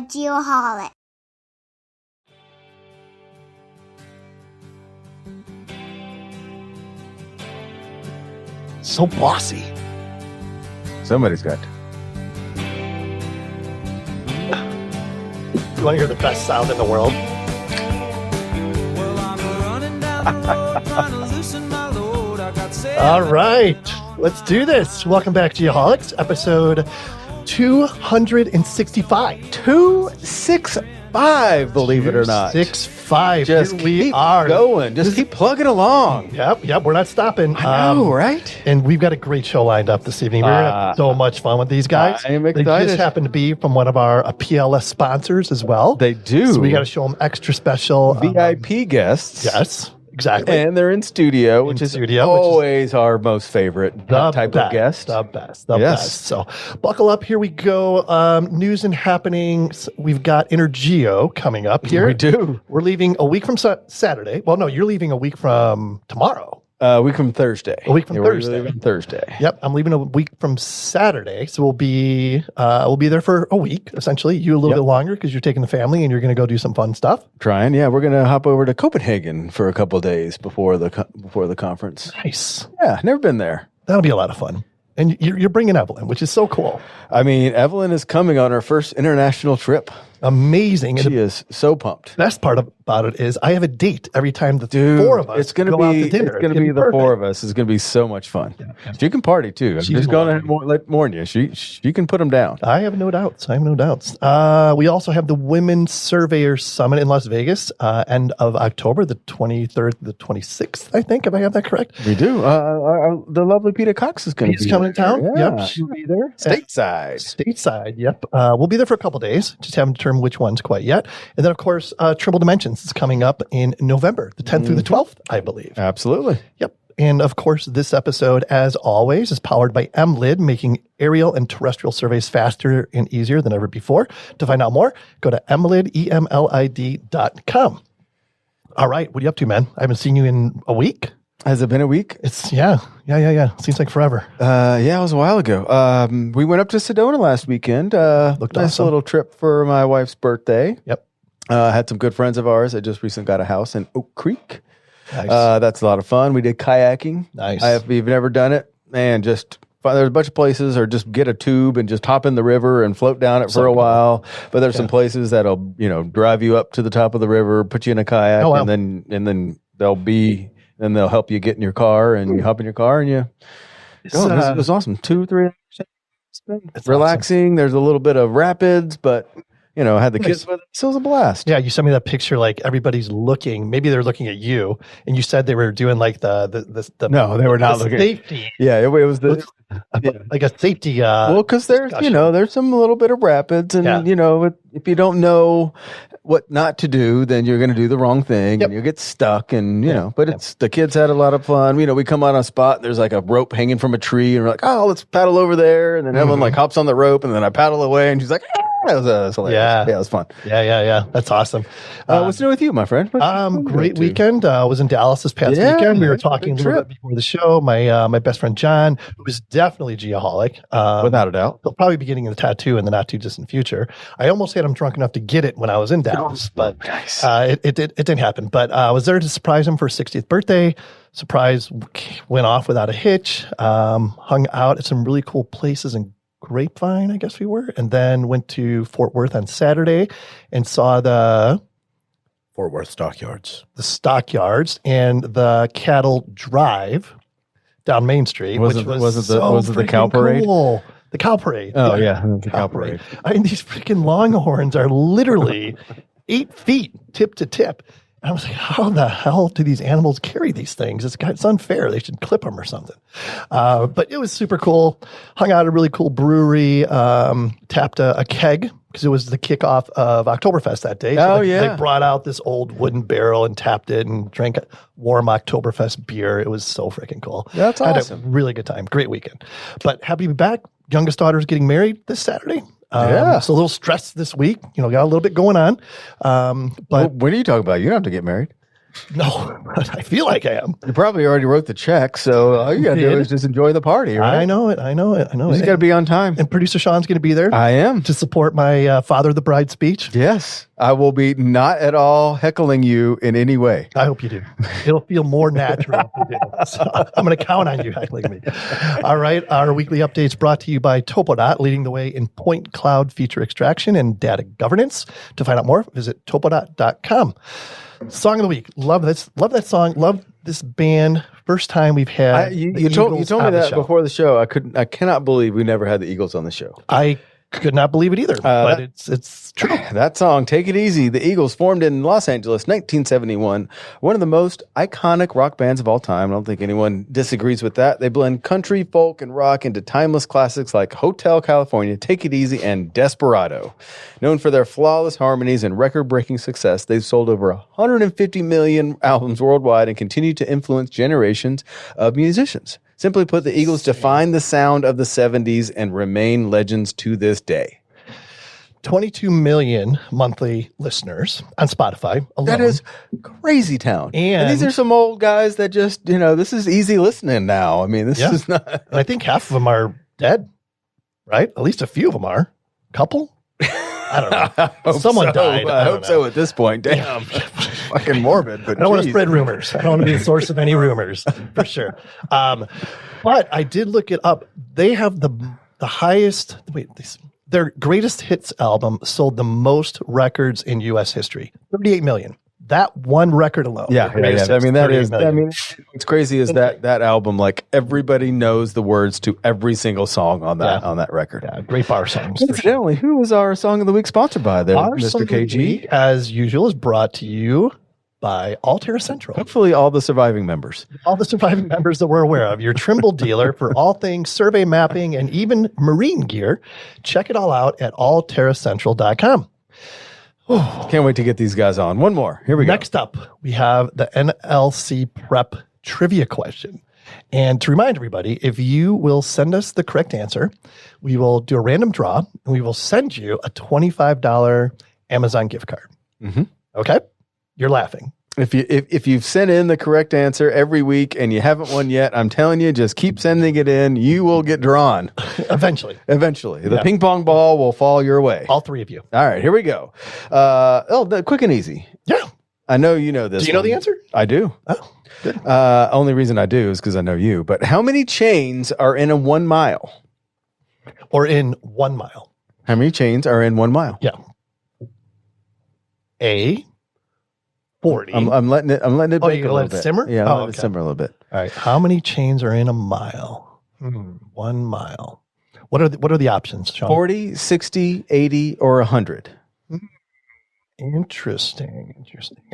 Geoholics. So bossy. Somebody's got to. You want to hear the best sound in the world? All right, let's do this. Welcome back to Geoholics, episode 265. 265, believe it or not. 265. Just Here we keep are. going. Just keep plugging along. Yep, we're not stopping. I know, right? And we've got a great show lined up this evening. We're going to have so much fun with these guys. I am They excited. just happen to be from one of our PLS sponsors as well. They do. So we got to show them extra special VIP guests. Yes, exactly. And they're in studio, which is always our most favorite type of guest. The best. So buckle up. Here we go. News and happenings. We've got Intergeo coming up here. We do. We're leaving a week from Saturday. Well, no, you're leaving a week from tomorrow. A week from Thursday. We're leaving Thursday. Yep, I'm leaving a week from Saturday, so we'll be there for a week essentially. You a little bit longer because you're taking the family and you're going to go do some fun stuff. Trying, yeah. We're going to hop over to Copenhagen for a couple of days before the conference. Nice. Yeah, never been there. That'll be a lot of fun. And you're bringing Evelyn, which is so cool. I mean, Evelyn is coming on her first international trip. Amazing. She is so pumped. Best part about it is I have a date every time the four of us it's gonna go be, out to dinner. It's going to be the four of us. It's going to be so much fun. Yeah. She can party too. I'm just going to warn you. She can put them down. I have no doubts. We also have the Women's Surveyor Summit in Las Vegas, end of October, the 23rd, the 26th, I think, if I have that correct. We do. The lovely Peter Cox is going to be coming to town. Yeah. Yep, she'll be there. Stateside, yep. We'll be there for a couple days. Just haven't determined which ones quite yet. And then, of course, Triple Dimensions is coming up in November, the 10th through the 12th, I believe. Absolutely. Yep. And of course, this episode, as always, is powered by MLID, making aerial and terrestrial surveys faster and easier than ever before. To find out more, go to emlid.com. All right. What are you up to, man? I haven't seen you in a week. Has it been a week? Yeah. Seems like forever. Yeah, it was a while ago. We went up to Sedona last weekend. Looked nice awesome. little trip for my wife's birthday. Yep. Had some good friends of ours that just recently got a house in Oak Creek. Nice. That's a lot of fun. We did kayaking. Nice. If you've never done it, man, there's a bunch of places, or just get a tube and just hop in the river and float down it for a while. But there's some places that'll, drive you up to the top of the river, put you in a kayak, and then they'll help you get in your car, and you hop in your car and you go. It was awesome. 2-3 hours. It's relaxing. Awesome. There's a little bit of rapids, but I had the kids with it. So it was a blast. Yeah, you sent me that picture. Like everybody's looking. Maybe they're looking at you, and you said they were doing like the No, they were not looking. Safety. Yeah, it was like a safety. Well, because there's there's some little bit of rapids, and if you don't know what not to do, then you're going to do the wrong thing, and you get stuck, and But it's the kids had a lot of fun. We come on a spot, and there's like a rope hanging from a tree, and we're like, oh, let's paddle over there, and then everyone like hops on the rope, and then I paddle away, and she's like, that was hilarious. Yeah, it was fun. Yeah. That's awesome. What's new with you, my friend? Great weekend. I was in Dallas this past weekend. We were talking a little bit before the show. My best friend John, who is definitely geoholic, without a doubt, he'll probably be getting a tattoo in the not too distant future. I almost had him drunk enough to get it when I was in Dallas, but it didn't happen. But I was there to surprise him for his 60th birthday. Surprise went off without a hitch. Hung out at some really cool places in Grapevine, I guess we were, and then went to Fort Worth on Saturday and saw the Fort Worth stockyards, and the cattle drive down Main Street. Was it the cow parade? Cool. The cow parade. Oh yeah, the cow parade. I mean, these freaking longhorns are literally 8 feet tip to tip. And I was like, how the hell do these animals carry these things? It's unfair. They should clip them or something. But it was super cool. Hung out at a really cool brewery, tapped a keg because it was the kickoff of Oktoberfest that day. So they brought out this old wooden barrel and tapped it and drank a warm Oktoberfest beer. It was so freaking cool. That's awesome. I had a really good time. Great weekend. But happy to be back. Youngest daughter's getting married this Saturday. So a little stressed this week, got a little bit going on. But what are you talking about? You don't have to get married. No, but I feel like I am. You probably already wrote the check, so all you got to do is just enjoy the party, right? I know it. You just got to be on time. And producer Sean's going to be there. I am. To support my Father of the Bride speech. Yes. I will be not at all heckling you in any way. I hope you do. It'll feel more natural if you do. So I'm going to count on you heckling me. All right. Our weekly updates brought to you by Topodot, leading the way in point cloud feature extraction and data governance. To find out more, visit topodot.com. Song of the week. Love this. Love that song. Love this band. First time we've had you told me that before the show. I cannot believe we never had the Eagles on the show. I could not believe it either, but it's true. That song, Take It Easy, the Eagles, formed in Los Angeles, 1971. One of the most iconic rock bands of all time. I don't think anyone disagrees with that. They blend country, folk, and rock into timeless classics like Hotel California, Take It Easy, and Desperado. Known for their flawless harmonies and record-breaking success, they've sold over 150 million albums worldwide and continue to influence generations of musicians. Simply put, the Eagles define the sound of the 70s and remain legends to this day. 22 million monthly listeners on Spotify alone. That is crazy town. And these are some old guys that just, this is easy listening now. I mean, this is not. And I think half of them are dead, right? At least a few of them are. Couple? I don't know. Someone died. I hope so at this point. Damn. Fucking morbid. But I don't want to spread rumors. I don't want to be the source of any rumors, for sure. But I did look it up. They have the highest, their greatest hits album sold the most records in U.S. history, 38 million. That one record alone. Yeah. I mean, what's crazy is that album, like everybody knows the words to every single song on that record. Yeah, great bar songs. Incidentally, who was our Song of the Week sponsored by there, Mr. KG? As usual, is brought to you by AllTerra Central. Hopefully all the surviving members. All the surviving members that we're aware of. Your Trimble dealer for all things survey mapping and even marine gear. Check it all out at allterracentral.com. Can't wait to get these guys on. One more. Here we go. Next up, we have the NLC Prep trivia question. And to remind everybody, if you will send us the correct answer, we will do a random draw and we will send you a $25 Amazon gift card. Mm-hmm. Okay? You're laughing. If you've sent in the correct answer every week and you haven't won yet, I'm telling you, just keep sending it in. You will get drawn. Eventually. The ping pong ball will fall your way. All three of you. All right, here we go. Quick and easy. Yeah. I know you know this. Do you know the answer? I do. Oh, good. Only reason I do is because I know you. But how many chains are in a 1 mile? Or in 1 mile? How many chains are in 1 mile? Yeah. 40. I'm letting it. Oh, you're gonna let it simmer? Yeah, I'm letting it simmer a little bit. All right. How many chains are in a mile? 1 mile. What are the options, Sean? 40, 60, 80, or 100. Interesting.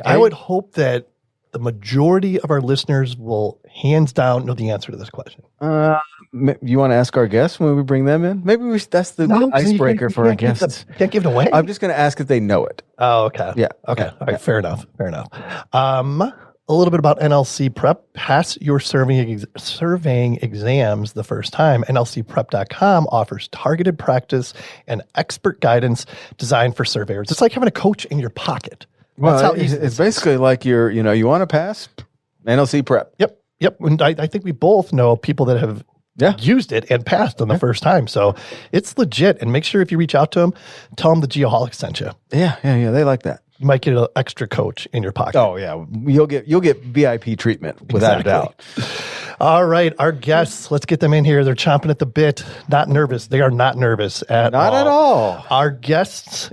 I would hope that the majority of our listeners will hands down know the answer to this question. You want to ask our guests when we bring them in? Maybe that's the icebreaker for our guests. Can't give it away. I'm just going to ask if they know it. Oh, okay. Yeah. Okay. All right. Fair enough. A little bit about NLC Prep. Pass your surveying exams the first time. NLCprep.com offers targeted practice and expert guidance designed for surveyors. It's like having a coach in your pocket. That's how easy it's basically like you want to pass NLC Prep. Yep. And I think we both know people that have used it and passed on the first time. So it's legit. And make sure if you reach out to them, tell them the Geoholics sent you. Yeah. They like that. You might get an extra coach in your pocket. Oh yeah, you'll get VIP treatment without a doubt. All right, our guests, let's get them in here. They're chomping at the bit. Not nervous. They are not nervous at all. Not at all. Our guests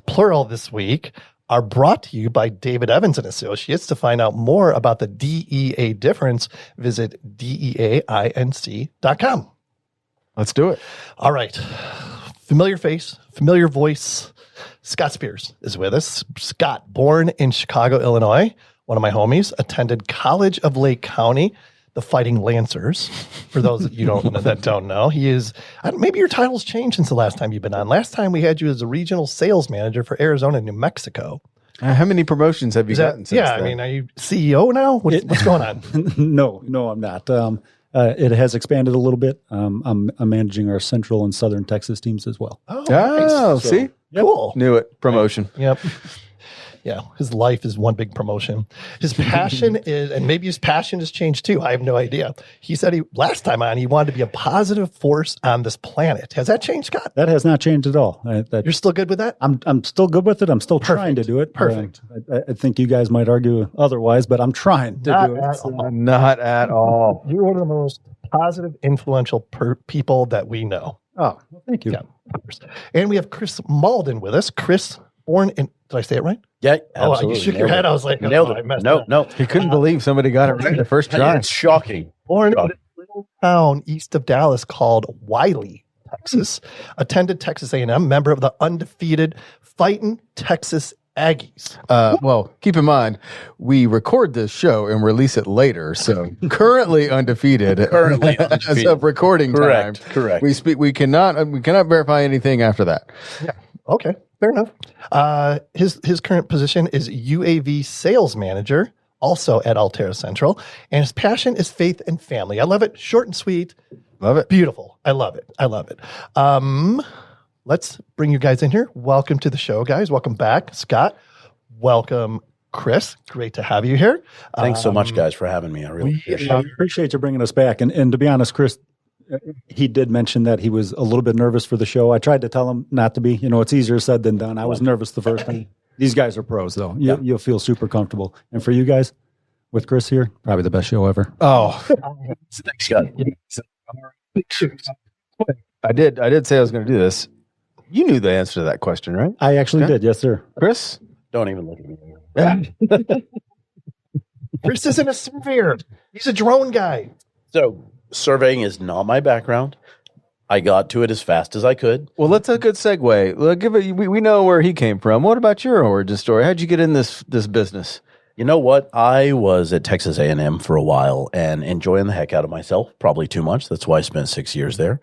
plural this week, are brought to you by David Evans and Associates. To find out more about the DEA difference, visit DEAINC.com. Let's do it. All right. Familiar face, familiar voice. Scott Spears is with us. Scott, born in Chicago, Illinois, one of my homies, attended College of Lake County, the Fighting Lancers. For those that don't know, he is. Maybe your title's changed since the last time you've been on. Last time we had you as a regional sales manager for Arizona and New Mexico. How many promotions have you gotten since then? I mean, are you CEO now? What's going on? No, I'm not. It has expanded a little bit. I'm managing our Central and Southern Texas teams as well. Oh, nice. See? Cool. Knew it. Promotion. Yep. Yeah, his life is one big promotion. His passion is, and maybe his passion has changed too. I have no idea. He said last time on, he wanted to be a positive force on this planet. Has that changed, Scott? That has not changed at all. You're still good with that? I'm still good with it. I'm still trying to do it. Perfect. I think you guys might argue otherwise, but I'm trying to do it. Not at all. You're one of the most positive, influential people that we know. Oh, well, thank you. Yeah. And we have Chris Mauldin with us. Chris, born in, did I say it right? Yeah, Oh, absolutely. you shook your head. I was like, Nailed I it. messed No, up. no. He couldn't believe somebody got it right the first try. It's shocking. Born in a little town east of Dallas called Wiley, Texas. Attended Texas A&M, member of the undefeated Fightin' Texas Aggies. Well, keep in mind, we record this show and release it later. So currently undefeated. Currently as undefeated. of recording time. Correct. We cannot verify anything after that. Yeah. Okay. Fair enough. His current position is UAV sales manager, also at AllTerra Central, and his passion is faith and family. I love it. Short and sweet. Love it. Beautiful. I love it. I love it. Let's bring you guys in here. Welcome to the show, guys. Welcome back, Scott. Welcome, Chris. Great to have you here. Thanks so much, guys, for having me. I really appreciate I it. appreciate you bringing us back. And to be honest, Chris, he did mention that he was a little bit nervous for the show. I tried to tell him not to be. You know, it's easier said than done. I was nervous the first time. These guys are pros, though. You'll feel super comfortable. And for you guys, with Chris here, probably the best show ever. Oh, Thanks, Scott. I did say I was going to do this. You knew the answer to that question, right? I actually did. Yes, sir. Chris? Don't even look at me. Chris isn't a surveyor. He's a drone guy. So, surveying is not my background. I got to it as fast as I could. Well, that's a good segue. We know where he came from. What about your origin story? How'd you get in this business? You know what? I was at Texas A&M for a while and enjoying the heck out of myself. Probably too much. That's why I spent 6 years there.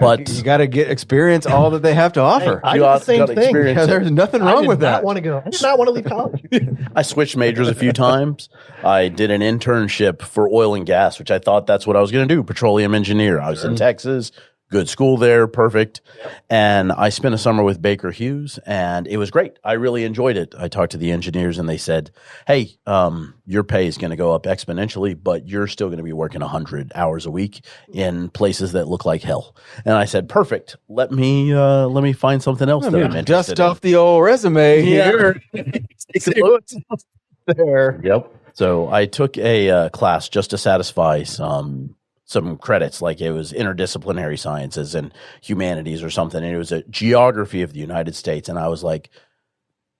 But You got to experience all that they have to offer. I did the same thing. experience Yeah, it. there's nothing I wrong did with not that. want to go. I did not want to leave college. I switched majors a few times. I did an internship for oil and gas, which I thought that's what I was going to do, petroleum engineer. I was in Texas, good school there, perfect. And I spent a summer with Baker Hughes, and it was great. I really enjoyed it. I talked to the engineers, and they said, hey, your pay is going to go up exponentially, but you're still going to be working 100 hours a week in places that look like hell. And I said, perfect. Let me find something else that I'm interested Dust in. off the old resume here. There. Yep. So I took a class just to satisfy some credits, like it was interdisciplinary sciences and humanities or something. And it was a geography of the United States. And I was like,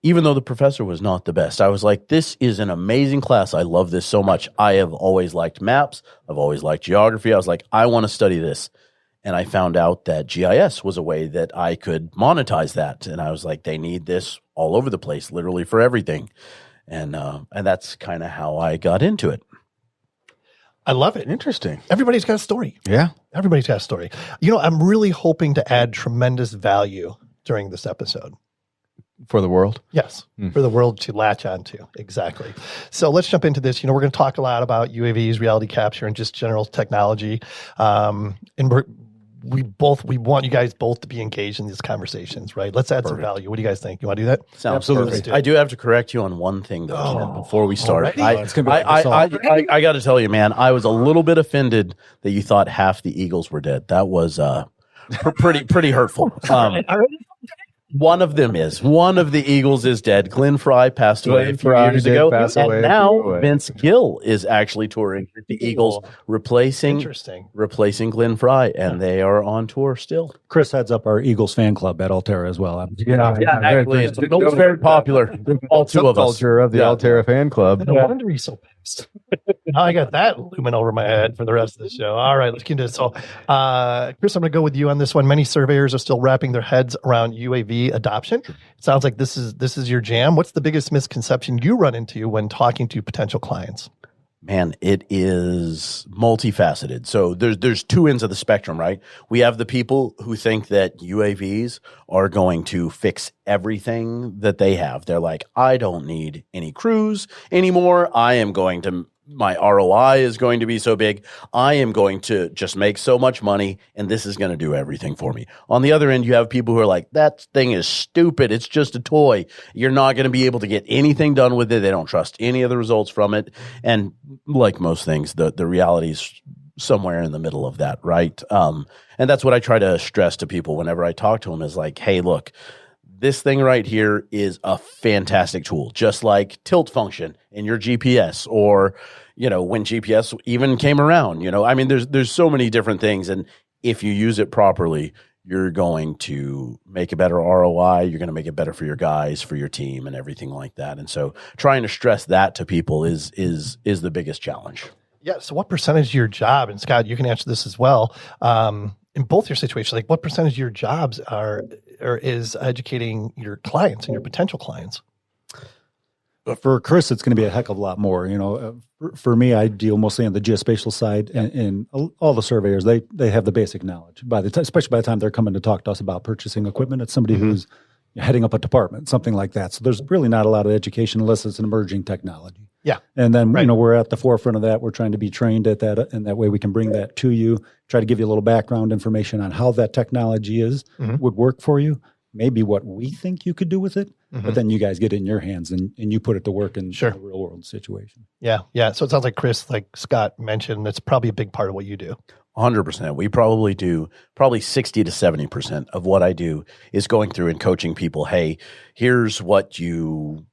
even though the professor was not the best, I was like, this is an amazing class. I love this so much. I have always liked maps. I've always liked geography. I was like, I want to study this. And I found out that GIS was a way that I could monetize that. And I was like, they need this all over the place, literally for everything. And that's kind of how I got into it. I love it. Interesting. Everybody's got a story. Yeah. Everybody's got a story. You know, I'm really hoping to add tremendous value during this episode. For the world. Yes, for the world to latch onto. Exactly. So let's jump into this. You know, we're going to talk a lot about UAVs, reality capture, and just general technology. And we want you guys both to be engaged in these conversations, right? Let's add some value. What do you guys think? You want to do that? Sounds Absolutely. perfect. I do have to correct you on one thing, though, Ken, before we start. Already? It's gonna be like I got to tell you, man, I was a little bit offended that you thought half the Eagles were dead. That was pretty hurtful. One of the Eagles is dead. Glenn Fry passed away a few years ago, and now Vince Gill is actually touring with the Eagles, replacing Glenn Fry, and they are on tour still. Chris heads up our Eagles fan club at AllTerra as well. Actually, it's very popular. All two of us. Culture of the AllTerra fan club. No wonder he's so pissed. Now I got that looming over my head for the rest of the show. All right, let's get into it. So, Chris, I'm going to go with you on this one. Many surveyors are still wrapping their heads around UAV adoption. It sounds like this is your jam. What's the biggest misconception you run into when talking to potential clients? Man, it is multifaceted. So there's two ends of the spectrum, right? We have the people who think that UAVs are going to fix everything that they have. They're like, I don't need any crews anymore. I am going to my ROI is going to be so big. I am going to just make so much money, and this is going to do everything for me. On the other end, you have people who are like, that thing is stupid. It's just a toy. You're not going to be able to get anything done with it. They don't trust any of the results from it. And like most things, the reality is somewhere in the middle of that, right? And that's what I try to stress to people whenever I talk to them is like, hey, look, this thing right here is a fantastic tool, just like tilt function in your GPS or, when GPS even came around, I mean, there's so many different things. And if you use it properly, you're going to make a better ROI. You're going to make it better for your guys, for your team and everything like that. And so trying to stress that to people is the biggest challenge. Yeah. So what percentage of your job, and Scott, you can answer this as well, in both your situations, like what percentage of your jobs is educating your clients and your potential clients? For Chris, it's going to be a heck of a lot more. For me, I deal mostly on the geospatial side, and all the surveyors, they have the basic knowledge. Especially by the time they're coming to talk to us about purchasing equipment, it's somebody who's heading up a department, something like that. So there's really not a lot of education unless it's an emerging technology. Yeah. And then, we're at the forefront of that. We're trying to be trained at that. And that way we can bring that to you, try to give you a little background information on how that technology would work for you, maybe what we think you could do with it, but then you guys get it in your hands and you put it to work in a real world situation. Yeah. Yeah. So it sounds like Chris, like Scott mentioned, that's probably a big part of what you do. 100%. We probably do 60 to 70% of what I do is going through and coaching people. Hey, here's what you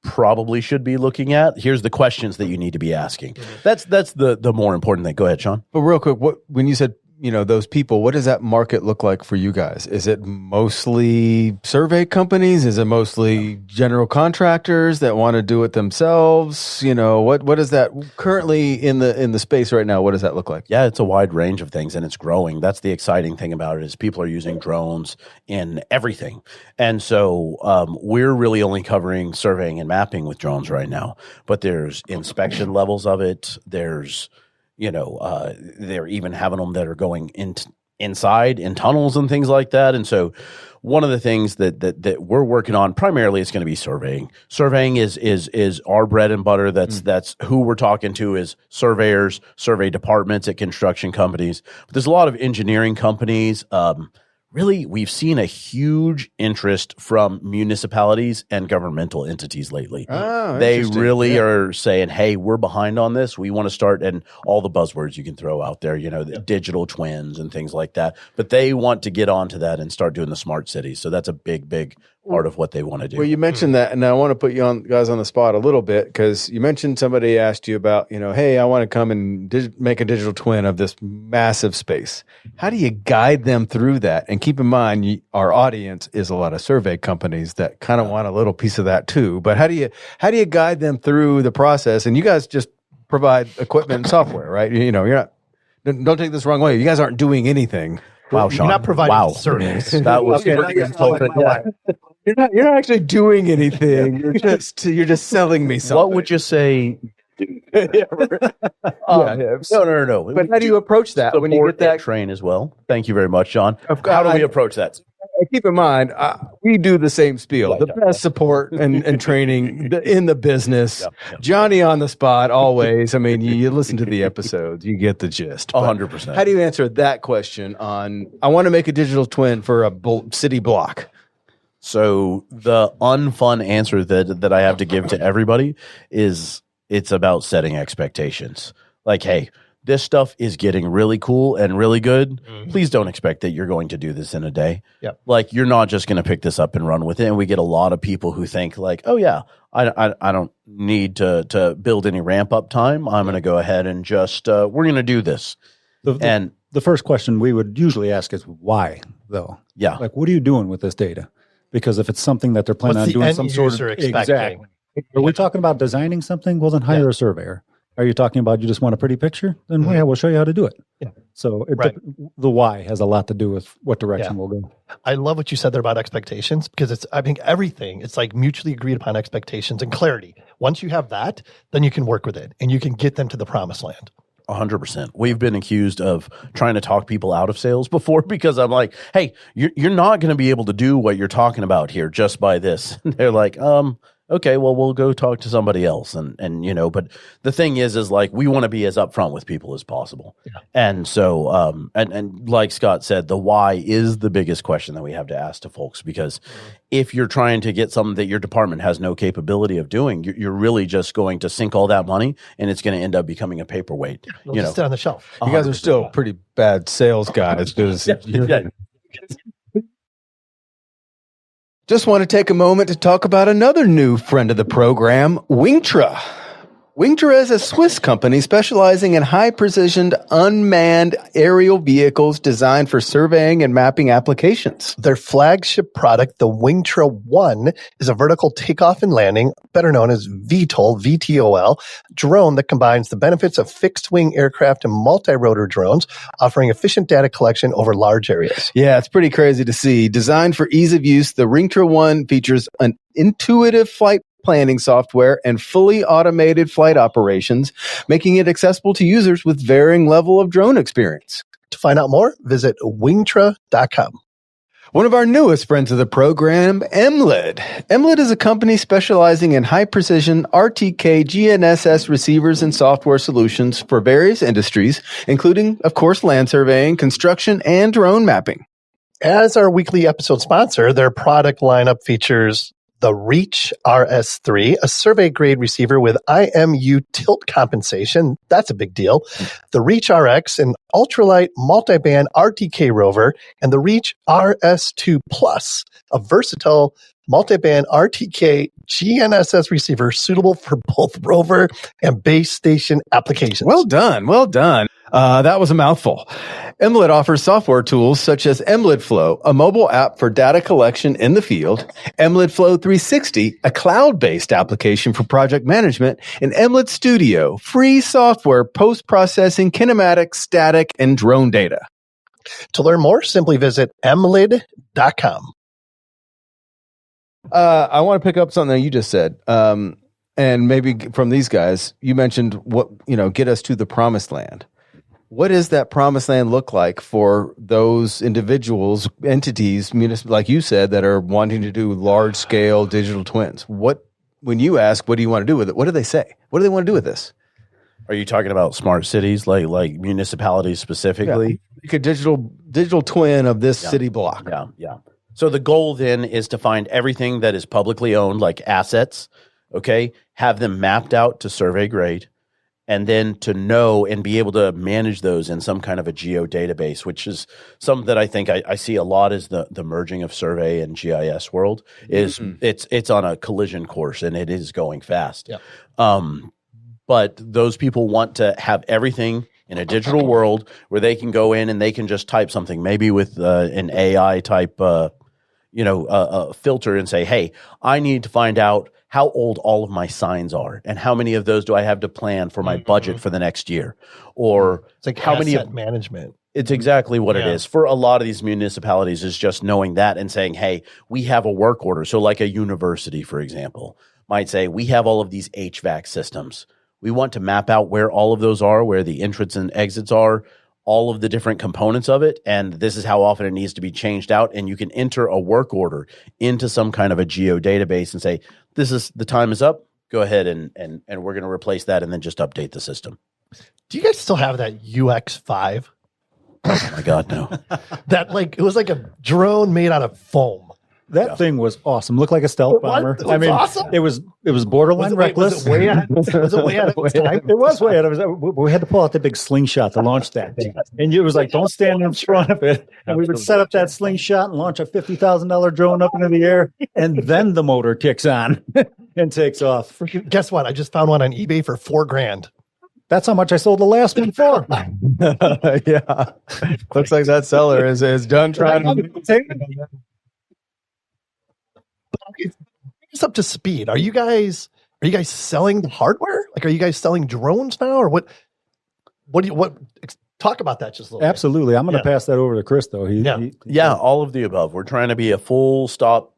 probably should be looking at. Here's the questions that you need to be asking. That's the more important thing. Go ahead, Sean. But real quick, when you said, those people, what does that market look like for you guys? Is it mostly survey companies? Is it mostly general contractors that want to do it themselves? What is that currently in the space right now? What does that look like? Yeah, it's a wide range of things and it's growing. That's the exciting thing about it is people are using drones in everything. And so we're really only covering surveying and mapping with drones right now, but there's inspection levels of it. There's they're even having them that are going inside in tunnels and things like that. And so one of the things that we're working on primarily is going to be surveying. Surveying is our bread and butter. That's who we're talking to is surveyors, survey departments at construction companies. But there's a lot of engineering companies. Really, we've seen a huge interest from municipalities and governmental entities lately. Oh, they really are saying, hey, we're behind on this. We want to start, and all the buzzwords you can throw out there, the digital twins and things like that. But they want to get onto that and start doing the smart cities. So that's a big, big part of what they want to do. Well, you mentioned that, and I want to put you guys on the spot a little bit because you mentioned somebody asked you about, hey, I want to come and make a digital twin of this massive space. How do you guide them through that? And keep in mind, our audience is a lot of survey companies that kind of want a little piece of that too. But how do you guide them through the process? And you guys just provide equipment and software, right? You're not. Don't take this the wrong way. You guys aren't doing anything. Wow, Sean. You're not providing service. That was You're not actually doing anything. You're just selling me something. What would you say? No. But how do you approach that when you get that train as well? Thank you very much, John. How do we approach that? Keep in mind, we do the same spiel. The best support and training in the business. Yep. Johnny on the spot, always. I mean, you listen to the episodes, you get the gist. 100%. How do you answer that question on, I want to make a digital twin for a city block? So the unfun answer that I have to give to everybody is it's about setting expectations. Like, hey, this stuff is getting really cool and really good. Mm-hmm. Please don't expect that you're going to do this in a day. Yep. Like, you're not just going to pick this up and run with it. And we get a lot of people who think like, oh yeah, I don't need to build any ramp up time. I'm going to go ahead and just, we're going to do this. The first question we would usually ask is why though? Yeah. Like, what are you doing with this data? Because if it's something that they're planning on doing some sort of exactly. Are we talking about designing something? Well, then hire a surveyor. Are you talking about you just want a pretty picture? Then yeah, we'll show you how to do it. Yeah. So the why has a lot to do with what direction we'll go. I love what you said there about expectations because I think everything, it's like mutually agreed upon expectations and clarity. Once you have that, then you can work with it and you can get them to the promised land. 100%. We've been accused of trying to talk people out of sales before because I'm like, hey, you're not going to be able to do what you're talking about here just by this. And they're like, okay, well, we'll go talk to somebody else. And but the thing is like, we want to be as upfront with people as possible. Yeah. And so, and like Scott said, the why is the biggest question that we have to ask to folks, because if you're trying to get something that your department has no capability of doing, you're really just going to sink all that money, and it's going to end up becoming a paperweight. It'll just sit on the shelf. You guys are still pretty bad sales guys because Just want to take a moment to talk about another new friend of the program, Wingtra. Wingtra is a Swiss company specializing in high-precision unmanned aerial vehicles designed for surveying and mapping applications. Their flagship product, the Wingtra 1, is a vertical takeoff and landing, better known as VTOL, VTOL, drone that combines the benefits of fixed-wing aircraft and multi-rotor drones, offering efficient data collection over large areas. Yeah, it's pretty crazy to see. Designed for ease of use, the Wingtra 1 features an intuitive flight planning software and fully automated flight operations, making it accessible to users with varying level of drone experience. To find out more, visit wingtra.com. One of our newest friends of the program, Emlid. Emlid is a company specializing in high-precision RTK GNSS receivers and software solutions for various industries, including, of course, land surveying, construction, and drone mapping. As our weekly episode sponsor, their product lineup features the Reach RS3, a survey-grade receiver with IMU tilt compensation. That's a big deal. The Reach RX, an ultralight multiband RTK rover, and the Reach RS2 Plus, a versatile multiband RTK GNSS receiver suitable for both rover and base station applications. Well done. Well done. That was a mouthful. Emlid offers software tools such as Emlid Flow, a mobile app for data collection in the field, Emlid Flow 360, a cloud-based application for project management, and Emlid Studio, free software post-processing kinematic, static, and drone data. To learn more, simply visit emlid.com. I want to pick up something that you just said. And maybe from these guys, you mentioned get us to the promised land. What does that promised land look like for those individuals, entities, like you said, that are wanting to do large scale digital twins? When you ask, what do you want to do with it? What do they say? What do they want to do with this? Are you talking about smart cities, like municipalities specifically? Yeah. Like a digital twin of this city block. Yeah. So the goal then is to find everything that is publicly owned, like assets, okay, have them mapped out to survey grade, and then to know and be able to manage those in some kind of a geo database, which is something that I think I see a lot is the merging of survey and GIS world is it's on a collision course, and it is going fast. Yep. But those people want to have everything in a digital world where they can go in and they can just type something, maybe with an AI type filter, and say, hey, I need to find out how old all of my signs are and how many of those do I have to plan for my budget for the next year, or it's like how many asset management. It's exactly what it is for a lot of these municipalities, is just knowing that and saying, hey, we have a work order. So like a university, for example, might say, we have all of these HVAC systems. We want to map out where all of those are, where the entrance and exits are, all of the different components of it, and this is how often it needs to be changed out. And you can enter a work order into some kind of a geo database and say, the time is up. Go ahead and we're going to replace that, and then just update the system. Do you guys still have that UX5? Oh my God, no. It was like a drone made out of foam. That thing was awesome. Looked like a stealth bomber. It was awesome. It was borderline reckless. Was it way out of its time? It was way out of its time. We had to pull out the big slingshot to launch that thing. And it was like, don't stand in front of it. And we would set up that slingshot and launch a $50,000 drone up into the air. And then the motor kicks on and takes off. Guess what? I just found one on eBay for $4,000. That's how much I sold the last one for. Yeah. Looks like that seller is done trying to. Bring us up to speed. Are you guys selling the hardware? Like, are you guys selling drones now, or what? Talk about that just a little Absolutely. bit. I'm going to pass that over to Chris, though. All of the above. We're trying to be a full stop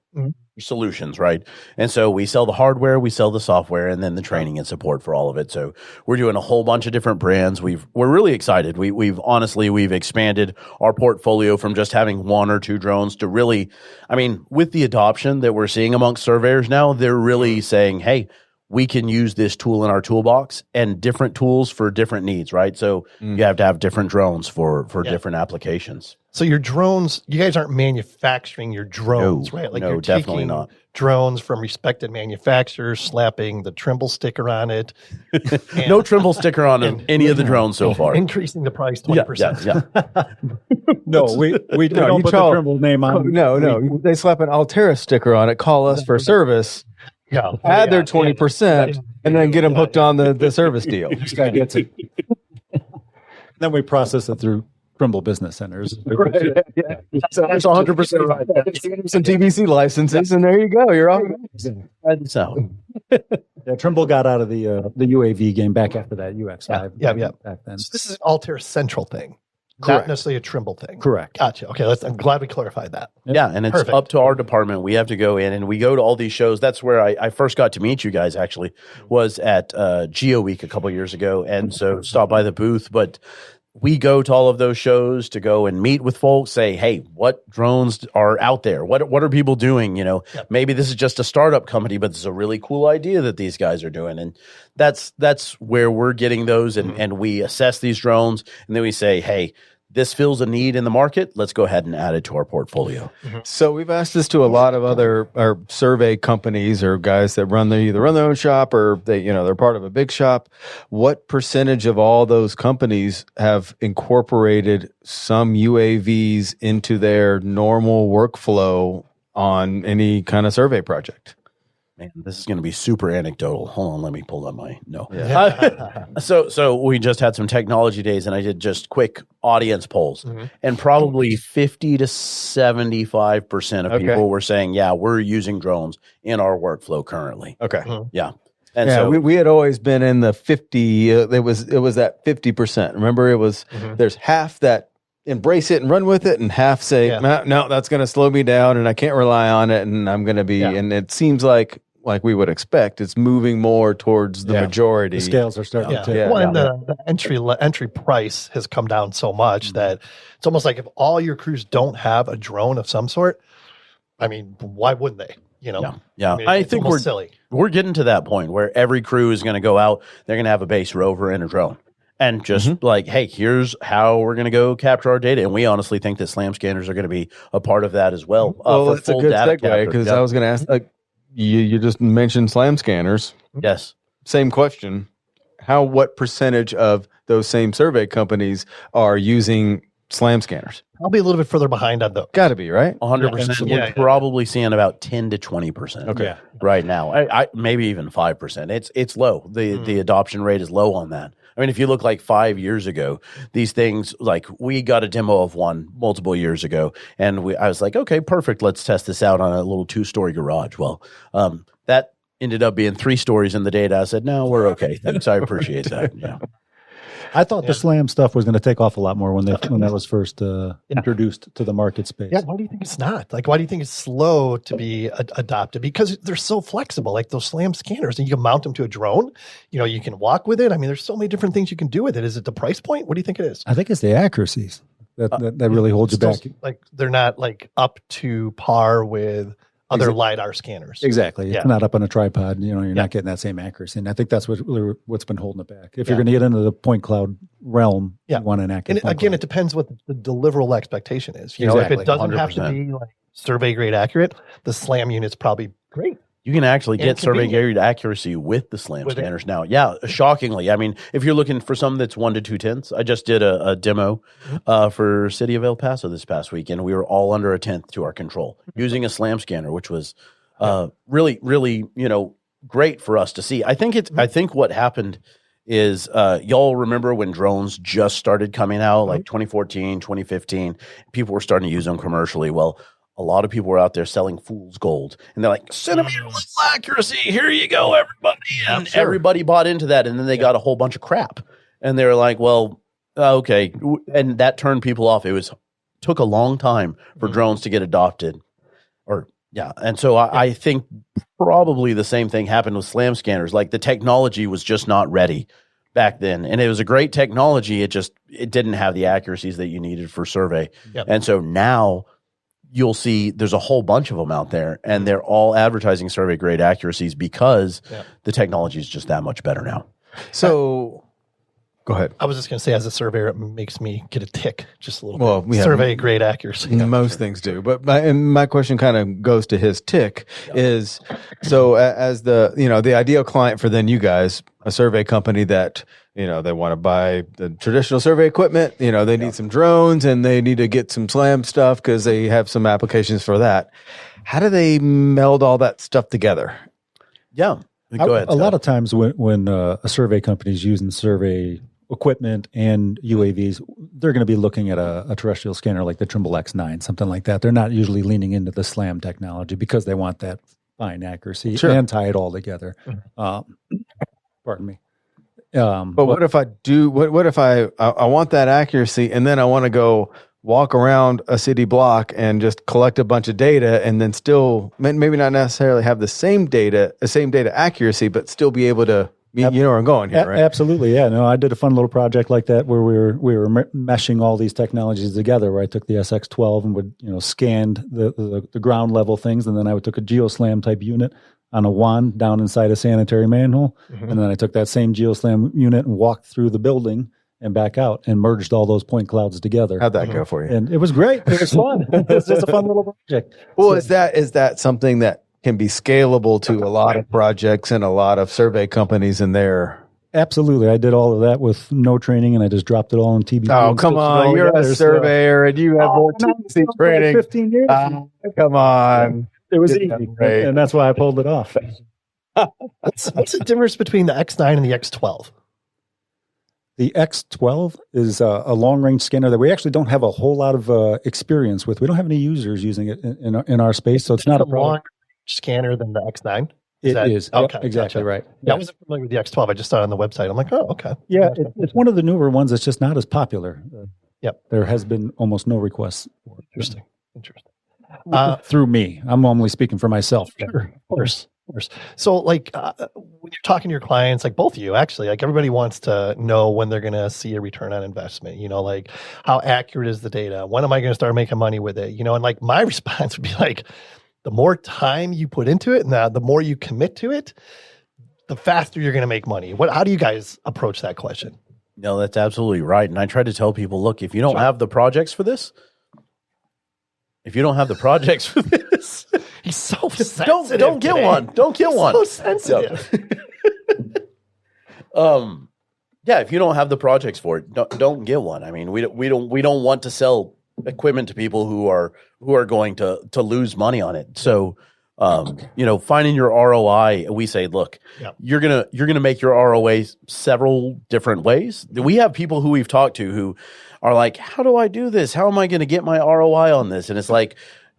solutions, right? And so we sell the hardware, we sell the software, and then the training and support for all of it. So we're doing a whole bunch of different brands. We're really excited. We've expanded our portfolio from just having 1 or 2 drones to really, I mean, with the adoption that we're seeing amongst surveyors now, they're really saying, hey, we can use this tool in our toolbox, and different tools for different needs, right? So you have to have different drones for different applications. So your drones, you guys aren't manufacturing your drones, right? Like no, you're definitely taking not. drones from respected manufacturers, slapping the Trimble sticker on it. No Trimble sticker on any of the drones so far. Increasing the price 20%. Yeah. No, we don't put the Trimble name on. No. They slap an AllTerra sticker on it, call us for service, add their 20%, and then get them hooked on the service deal. This guy gets it. Then we process it through Trimble business centers. Right. Yeah. So that's 100% right. Some TBC licenses, and there you go. You're off. So Yeah, Trimble got out of the UAV game back after that UX5. Yeah. Back then. So this is an AllTerra Central thing, Correct. not necessarily a Trimble thing. Correct. Gotcha. Okay, I'm glad we clarified that. yeah, and it's Perfect. up to our department. We have to go in and we go to all these shows. That's where I first got to meet you guys, actually, was at Geo Week a couple years ago. And so stop by the booth. But we go to all of those shows to go and meet with folks, say, hey, what drones are out there? What are people doing? You know, maybe this is just a startup company, but this is a really cool idea that these guys are doing. And that's where we're getting those. And we assess these drones, and then we say, hey, this fills a need in the market. Let's go ahead and add it to our portfolio. So we've asked this to a lot of other survey companies or guys that either run their own shop or they're part of a big shop. What percentage of all those companies have incorporated some UAVs into their normal workflow on any kind of survey project? Man, this is going to be super anecdotal. Hold on, let me pull up my no. Yeah. So we just had some technology days, and I did just quick audience polls, and probably 50 to 75% of people were saying, "Yeah, we're using drones in our workflow currently." Okay, yeah, and so so we had always been in the 50. It was that 50%. Remember, it was there's half that embrace it and run with it, and half say, no, that's going to slow me down, and I can't rely on it, and I'm going to be. And it seems like we would expect, it's moving more towards the majority. The scales are starting to tip. Well, and the entry price has come down so much that it's almost like if all your crews don't have a drone of some sort, I mean, why wouldn't they? You know? Yeah. I mean, I it's think almost silly. We're getting to that point where every crew is going to go out. They're going to have a base rover and a drone. And just like, hey, here's how we're going to go capture our data. And we honestly think that SLAM scanners are going to be a part of that as well. Well, that's a good segue, because I was going to ask, you just mentioned SLAM scanners. Yes. Same question. What percentage of those same survey companies are using SLAM scanners? I'll be a little bit further behind on those. Got to be, right? 100%. We're probably seeing about 10 to 20% right now. I maybe even 5%. It's low. The adoption rate is low on that. I mean, if you look like 5 years ago, these things, like we got a demo of one multiple years ago, and I was like, okay, perfect. Let's test this out on a little 2-story garage. Well, that ended up being 3 stories in the data. I said, no, we're okay. Thanks. I appreciate that. Yeah. I thought the SLAM stuff was going to take off a lot more when that was first introduced to the market space. Yeah, why do you think it's not? Like, why do you think it's slow to be adopted? Because they're so flexible, like those SLAM scanners, and you can mount them to a drone. You know, you can walk with it. I mean, there's so many different things you can do with it. Is it the price point? What do you think it is? I think it's the accuracies that really holds you back. Like, they're not like up to par with other LiDAR scanners. Exactly. It's not up on a tripod. You know, you're not getting that same accuracy. And I think that's what's been holding it back. If you're going to get into the point cloud realm, you want an accurate And again, cloud. it depends what the deliverable expectation is. You know, if it doesn't 100%. have to be like survey grade accurate, the SLAM unit's probably great. You can actually And get survey convenient. grade accuracy with the SLAM scanners now. Yeah, shockingly. I mean, if you're looking for something that's 1 to 2 tenths, I just did a demo for City of El Paso this past week, and we were all under a tenth to our control using a SLAM scanner, which was really, really, great for us to see. I think what happened is y'all remember when drones just started coming out, like 2014, 2015, people were starting to use them commercially. Well, a lot of people were out there selling fool's gold, and they're like, centimeter level accuracy, here you go, everybody. And everybody bought into that, and then they got a whole bunch of crap. And they were like, well, okay. And that turned people off. Took a long time for drones to get adopted, or Yeah. And so I think probably the same thing happened with SLAM scanners. Like the technology was just not ready back then. And it was a great technology. It didn't have the accuracies that you needed for survey. Yep. And so now you'll see there's a whole bunch of them out there, and they're all advertising survey grade accuracies because the technology is just that much better now. So go ahead. I was just going to say, as a surveyor, it makes me get a tick just a little Well, bit. Survey grade accuracy. Most things do. But my question kind of goes to his tick is, so as the ideal client for then you guys, a survey company that, they want to buy the traditional survey equipment, they need some drones and they need to get some SLAM stuff because they have some applications for that. How do they meld all that stuff together? Yeah. Go ahead. A lot of times when a survey company is using survey equipment and UAVs, they're going to be looking at a terrestrial scanner like the Trimble X9, something like that. They're not usually leaning into the SLAM technology because they want that fine accuracy and tie it all together. Pardon me. But what if I do? What if I want that accuracy, and then I want to go walk around a city block and just collect a bunch of data, and then still maybe not necessarily have the same data accuracy, but still be able to. You know where I'm going here, right? Absolutely, yeah. No, I did a fun little project like that where we were meshing all these technologies together. Where I took the SX12 and would scanned the ground level things, and then I took a GeoSlam type unit on a wand down inside a sanitary manhole, and then I took that same GeoSlam unit and walked through the building and back out and merged all those point clouds together. How'd that go for you? And it was great. It was fun. It's just a fun little project. Well, is that something that can be scalable to a lot of projects and a lot of survey companies in there? Absolutely. I did all of that with no training, and I just dropped it all in TBD. Oh, come on. You're a surveyor and you have more TBC training. 15 years. Come on. It was easy, and that's why I pulled it off. What's the difference between the X9 and the X12? The X12 is a long-range scanner that we actually don't have a whole lot of experience with. We don't have any users using it in our space, so it's not a long scanner than the X9. It is. Okay, Yep, exactly right. Yeah, I wasn't familiar with the X12. I just saw it on the website. I'm like, oh, okay. Yeah, it's one of the newer ones that's just not as popular. Yep. There has been almost no requests. Interesting. Through me. I'm only speaking for myself. Sure, of course. So, when you're talking to your clients, like both of you, actually, like everybody wants to know when they're going to see a return on investment. Like how accurate is the data? When am I going to start making money with it? And like my response would be like, the more time you put into it, and the more you commit to it, the faster you're going to make money. How do you guys approach that question? No, that's absolutely right. And I try to tell people, look, if you don't have the projects for this, He's so sensitive. Don't get one. Don't get one. So sensitive. Yeah, if you don't have the projects for it, don't get one. I mean, we don't want to sell equipment to people who are going to lose money on it. So, finding your ROI, we say, look, you're gonna make your ROI several different ways. We have people who we've talked to who are like, how do I do this? How am I going to get my ROI on this? And it's like,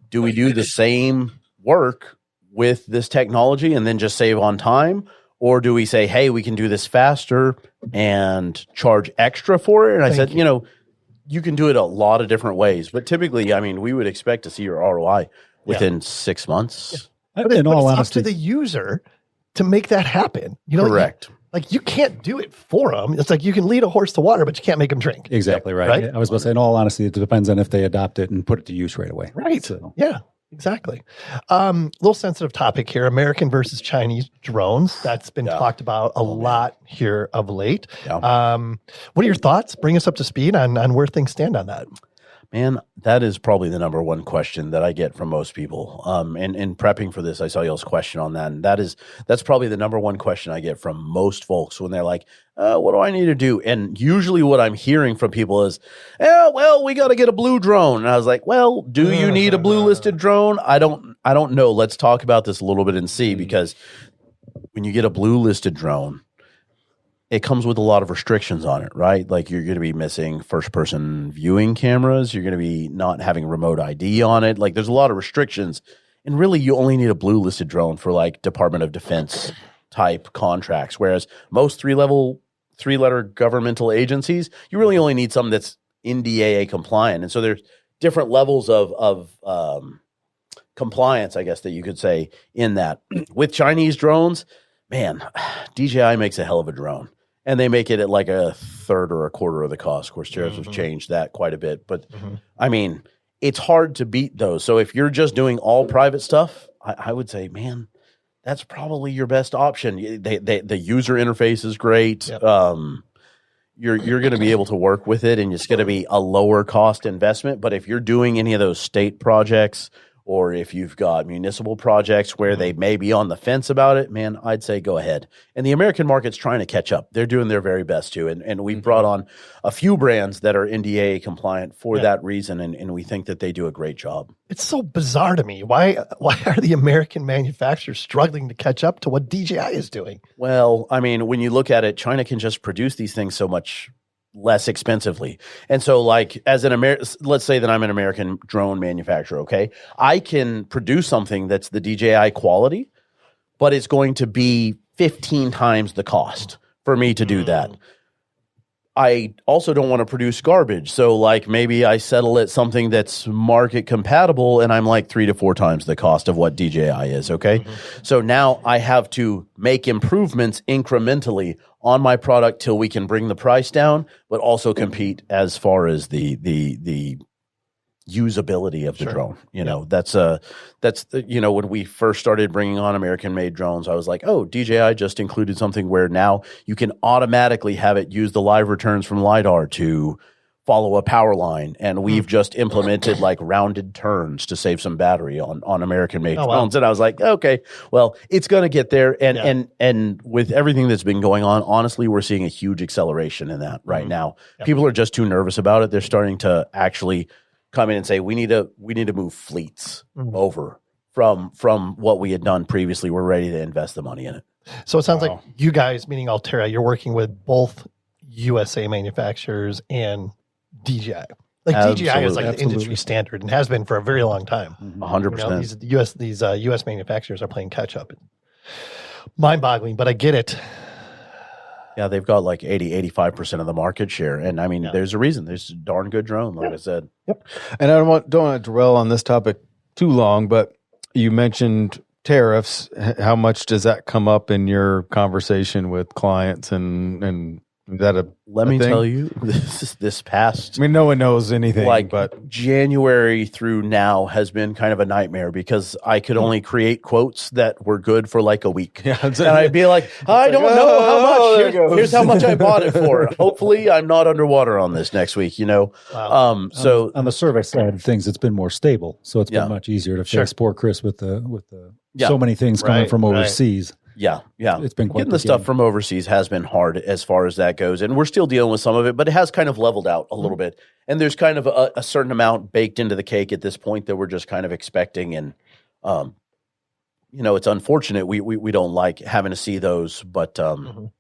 do we do the same work with this technology and then just save on time? Or do we say, hey, we can do this faster and charge extra for it? And I said, you can do it a lot of different ways. But typically, I mean, we would expect to see your ROI within 6 months. Yeah. But it's up to the user to make that happen. Correct. Like you can't do it for them. It's like you can lead a horse to water, but you can't make them drink. Exactly right. I was about to say, in all honesty, it depends on if they adopt it and put it to use right away. Right. So. Yeah, exactly. Little sensitive topic here: American versus Chinese drones. That's been talked about a lot here of late. Yeah. What are your thoughts? Bring us up to speed on where things stand on that. Man, that is probably the number one question that I get from most people. And in prepping for this, I saw y'all's question on that. And that's probably the number one question I get from most folks when they're like, what do I need to do? And usually what I'm hearing from people is, we got to get a blue drone. And I was like, well, do you need a blue listed drone? I don't know. Let's talk about this a little bit and see, because when you get a blue listed drone, it comes with a lot of restrictions on it, right? Like you're going to be missing first-person viewing cameras. You're going to be not having remote ID on it. Like there's a lot of restrictions. And really, you only need a blue-listed drone for like Department of Defense type contracts. Whereas most three-letter governmental agencies, you really only need something that's NDAA compliant. And so there's different levels of compliance, I guess that you could say, in that. With Chinese drones, man, DJI makes a hell of a drone. And they make it at like a third or a quarter of the cost. Of course, tariffs have changed that quite a bit. But I mean, it's hard to beat those. So if you're just doing all private stuff, I would say, man, that's probably your best option. The user interface is great. Yep. You're going to be able to work with it, and it's going to be a lower cost investment. But if you're doing any of those state projects, or if you've got municipal projects where they may be on the fence about it, man, I'd say go ahead. And the American market's trying to catch up. They're doing their very best to. And we've brought on a few brands that are NDAA compliant for that reason, and we think that they do a great job. It's so bizarre to me. Why are the American manufacturers struggling to catch up to what DJI is doing? Well, I mean, when you look at it, China can just produce these things so much less expensively. And so like as let's say that I'm an American drone manufacturer, okay? I can produce something that's the DJI quality, but it's going to be 15 times the cost for me to do that. I also don't want to produce garbage. So like maybe I settle at something that's market compatible and I'm like 3 to 4 times the cost of what DJI is, okay? So now I have to make improvements incrementally on my product till we can bring the price down, but also compete as far as the usability of the drone. You know, that's you know, when we first started bringing on American made drones, I was like, oh, DJI just included something where now you can automatically have it use the live returns from LiDAR to follow a power line. And we've just implemented like rounded turns to save some battery on American made drones. And I was like, okay, well, it's going to get there. And with everything that's been going on, honestly, we're seeing a huge acceleration in that right now. People are just too nervous about it. They're starting to actually come in and say, we need to move fleets over from what we had done previously. We're ready to invest the money in it. So it sounds like you guys, meaning AllTerra, you're working with both USA manufacturers and DJI. Like DJI is like the industry standard and has been for a very long time. 100%. You know, these US manufacturers are playing catch up. Mind-boggling, but I get it. Yeah, they've got like 85% of the market share. And I mean, there's a reason. There's a darn good drone, like I said. And I don't want to dwell on this topic too long, but you mentioned tariffs. How much does that come up in your conversation with clients and is that Let me tell you, this past, I mean, no one knows anything, but January through now has been kind of a nightmare because I could only create quotes that were good for like a week. And I'd be like, I don't know how much. Here's how much I bought it for. Hopefully I'm not underwater on this next week, you know? So on the survey side of things, it's been more stable. So it's been much easier to face poor Chris with the so many things coming from overseas. Yeah. It's been quite getting the stuff from overseas has been hard as far as that goes. And we're still dealing with some of it, but it has kind of leveled out a little bit. And there's kind of a certain amount baked into the cake at this point that we're just kind of expecting. And, you know, it's unfortunate. We don't like having to see those, but we're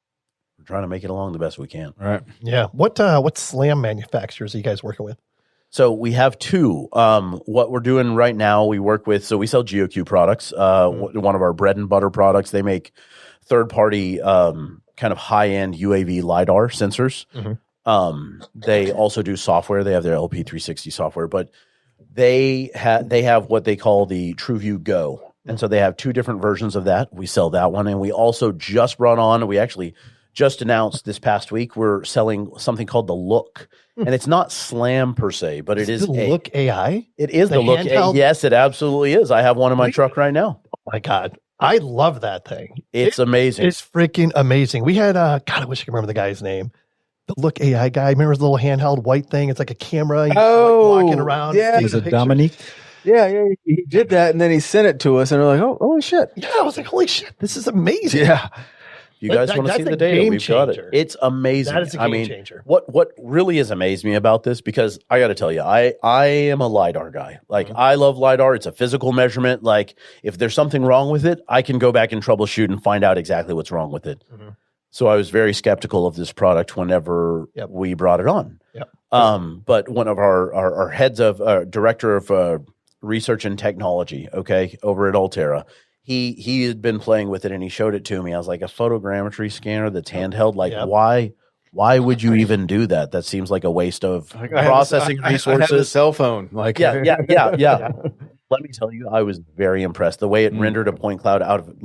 trying to make it along the best we can. Right. Yeah. What SLAM manufacturers are you guys working with? So we have two. What we're doing right now, we work with, so we sell GeoQ products, one of our bread and butter products. They make third-party kind of high-end UAV LiDAR sensors. They also do software. They have their LP360 software, but they have what they call the TrueView Go. And so they have two different versions of that. We sell that one. And we also just brought on, we actually just announced this past week, we're selling something called the Look. And it's not SLAM per se, but it is the Look AI. It is the Look AI. Yes, it absolutely is. I have one in my truck right now. Oh my God. I love that thing. It's amazing. It's freaking amazing. We had, God, I wish I could remember the guy's name. The Look AI guy. Remember his little handheld white thing? It's like a camera. He's walking around. Yeah. Was it Dominique? Yeah. He did that, and then he sent it to us, and we're like, oh, holy shit. Yeah, I was like, holy shit, this is amazing. Yeah. You guys want to see the data? We've got it. It's amazing. That is a game changer. What really has amazed me about this, because I got to tell you, I am a LiDAR guy. Like, I love LiDAR. It's a physical measurement. Like, if there's something wrong with it, I can go back and troubleshoot and find out exactly what's wrong with it. So I was very skeptical of this product whenever we brought it on. But one of our heads of director of research and technology, over at AllTerra, he had been playing with it and he showed it to me. I was like, a photogrammetry scanner that's handheld. Like, why would you even do that? That seems like a waste of processing resources. I have a cell phone. Like, yeah. Let me tell you, I was very impressed. The way it rendered a point cloud out of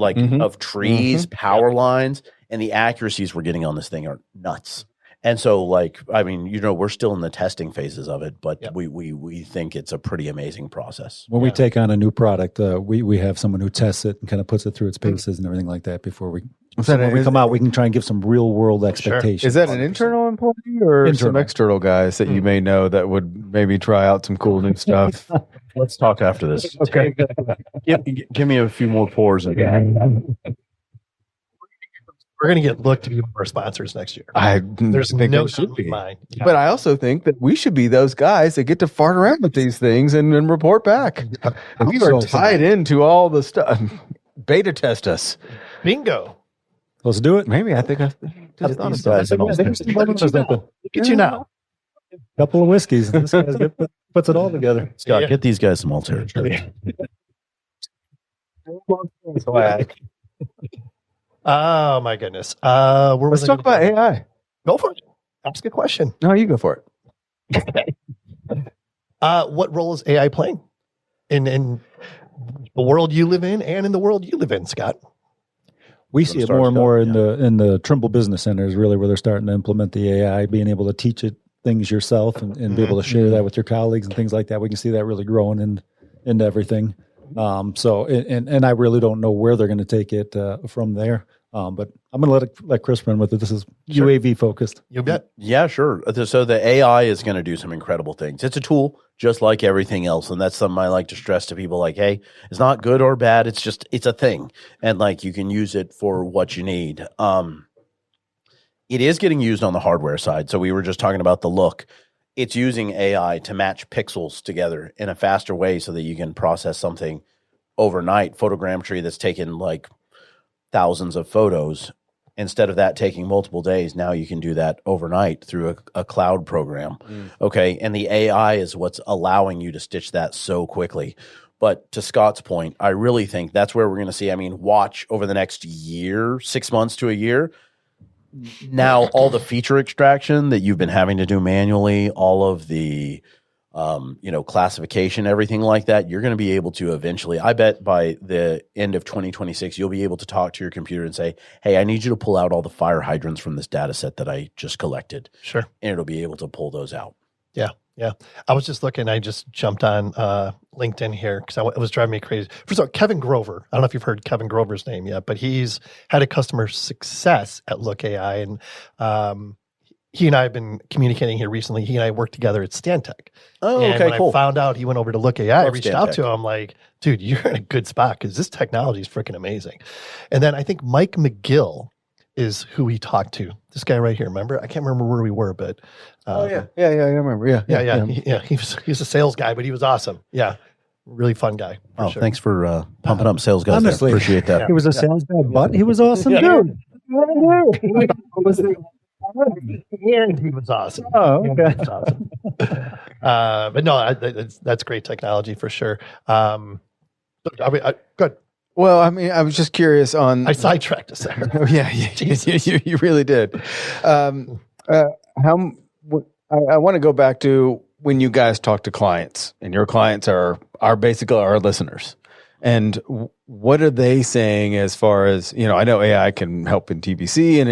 of trees, power lines, and the accuracies we're getting on this thing are nuts. And so, we're still in the testing phases of it, but we think it's a pretty amazing process. When we take on a new product, we have someone who tests it and kind of puts it through its paces and everything like that before we come out. We can try and give some real world expectations. Is that an internal employee or some external guys that you may know that would maybe try out some cool new stuff? Let's talk after this. Okay. Give me a few more pours again. We're going to get Look to be one of our sponsors next year. There's no doubt should be mine. Yeah. But I also think that we should be those guys that get to fart around with these things and report back. We are tied into all the stuff. Beta test us. Bingo. Let's do it. Maybe I think I just thought of that. Look at you now. Couple of whiskeys. This guy's puts it all together. Scott, get these guys some AllTerra. Oh my goodness. Let's talk about AI. Go for it. Ask a question. No, you go for it. What role is AI playing in the world you live in and in the world you live in, Scott? We see it more and more in the Trimble business centers, really, where they're starting to implement the AI, being able to teach it things yourself and be able to share that with your colleagues and things like that. We can see that really growing into everything. And I really don't know where they're going to take it from there. But I'm going to let Chris run with it. This is UAV focused. You bet. Yeah, sure. So the AI is going to do some incredible things. It's a tool just like everything else. And that's something I like to stress to people like, hey, it's not good or bad. It's a thing. And you can use it for what you need. It is getting used on the hardware side. So we were just talking about the Look. It's using AI to match pixels together in a faster way so that you can process something overnight, photogrammetry that's taken thousands of photos. Instead of that taking multiple days, now you can do that overnight through a cloud program. Okay. And the AI is what's allowing you to stitch that so quickly. But to Scott's point, I really think that's where we're going to see, watch over the next year, 6 months to a year. Now, all the feature extraction that you've been having to do manually, all of the, classification, everything like that, you're going to be able to eventually, I bet by the end of 2026, you'll be able to talk to your computer and say, hey, I need you to pull out all the fire hydrants from this data set that I just collected. Sure. And it'll be able to pull those out. Yeah. Yeah. I was just looking, I just jumped on LinkedIn here because it was driving me crazy. First of all, Kevin Grover, I don't know if you've heard Kevin Grover's name yet, but he's had a customer success at Look AI. And he and I have been communicating here recently. He and I worked together at Stantec. Oh, and okay, when cool. I found out he went over to Look AI, I reached out Stantec. to him like, dude, you're in a good spot because this technology is freaking amazing. And then I think Mike McGill is who he talked to. This guy right here, remember? I can't remember where we were, but yeah, I remember. Yeah. He was a sales guy, but he was awesome. Yeah, really fun guy. Oh, sure. thanks for pumping up sales guys. Honestly, Appreciate that. He was a sales guy, but he was awesome too. He was awesome. Oh, okay. He was awesome. But no, that's great technology for sure. Good. Well, I was just curious on. I sidetracked us there. Yeah, you really did. I want to go back to when you guys talk to clients, and your clients are basically our listeners. And what are they saying as far as, I know AI can help in TBC, and,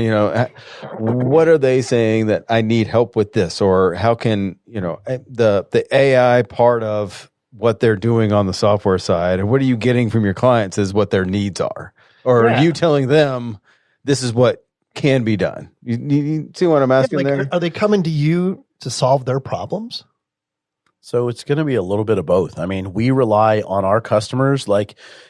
what are they saying that I need help with this? Or how can, the AI part of what they're doing on the software side, and what are you getting from your clients is what their needs are? Or are you telling them this is what can be done? You see what I'm asking there? Are they coming to you to solve their problems? So it's going to be a little bit of both. We rely on our customers.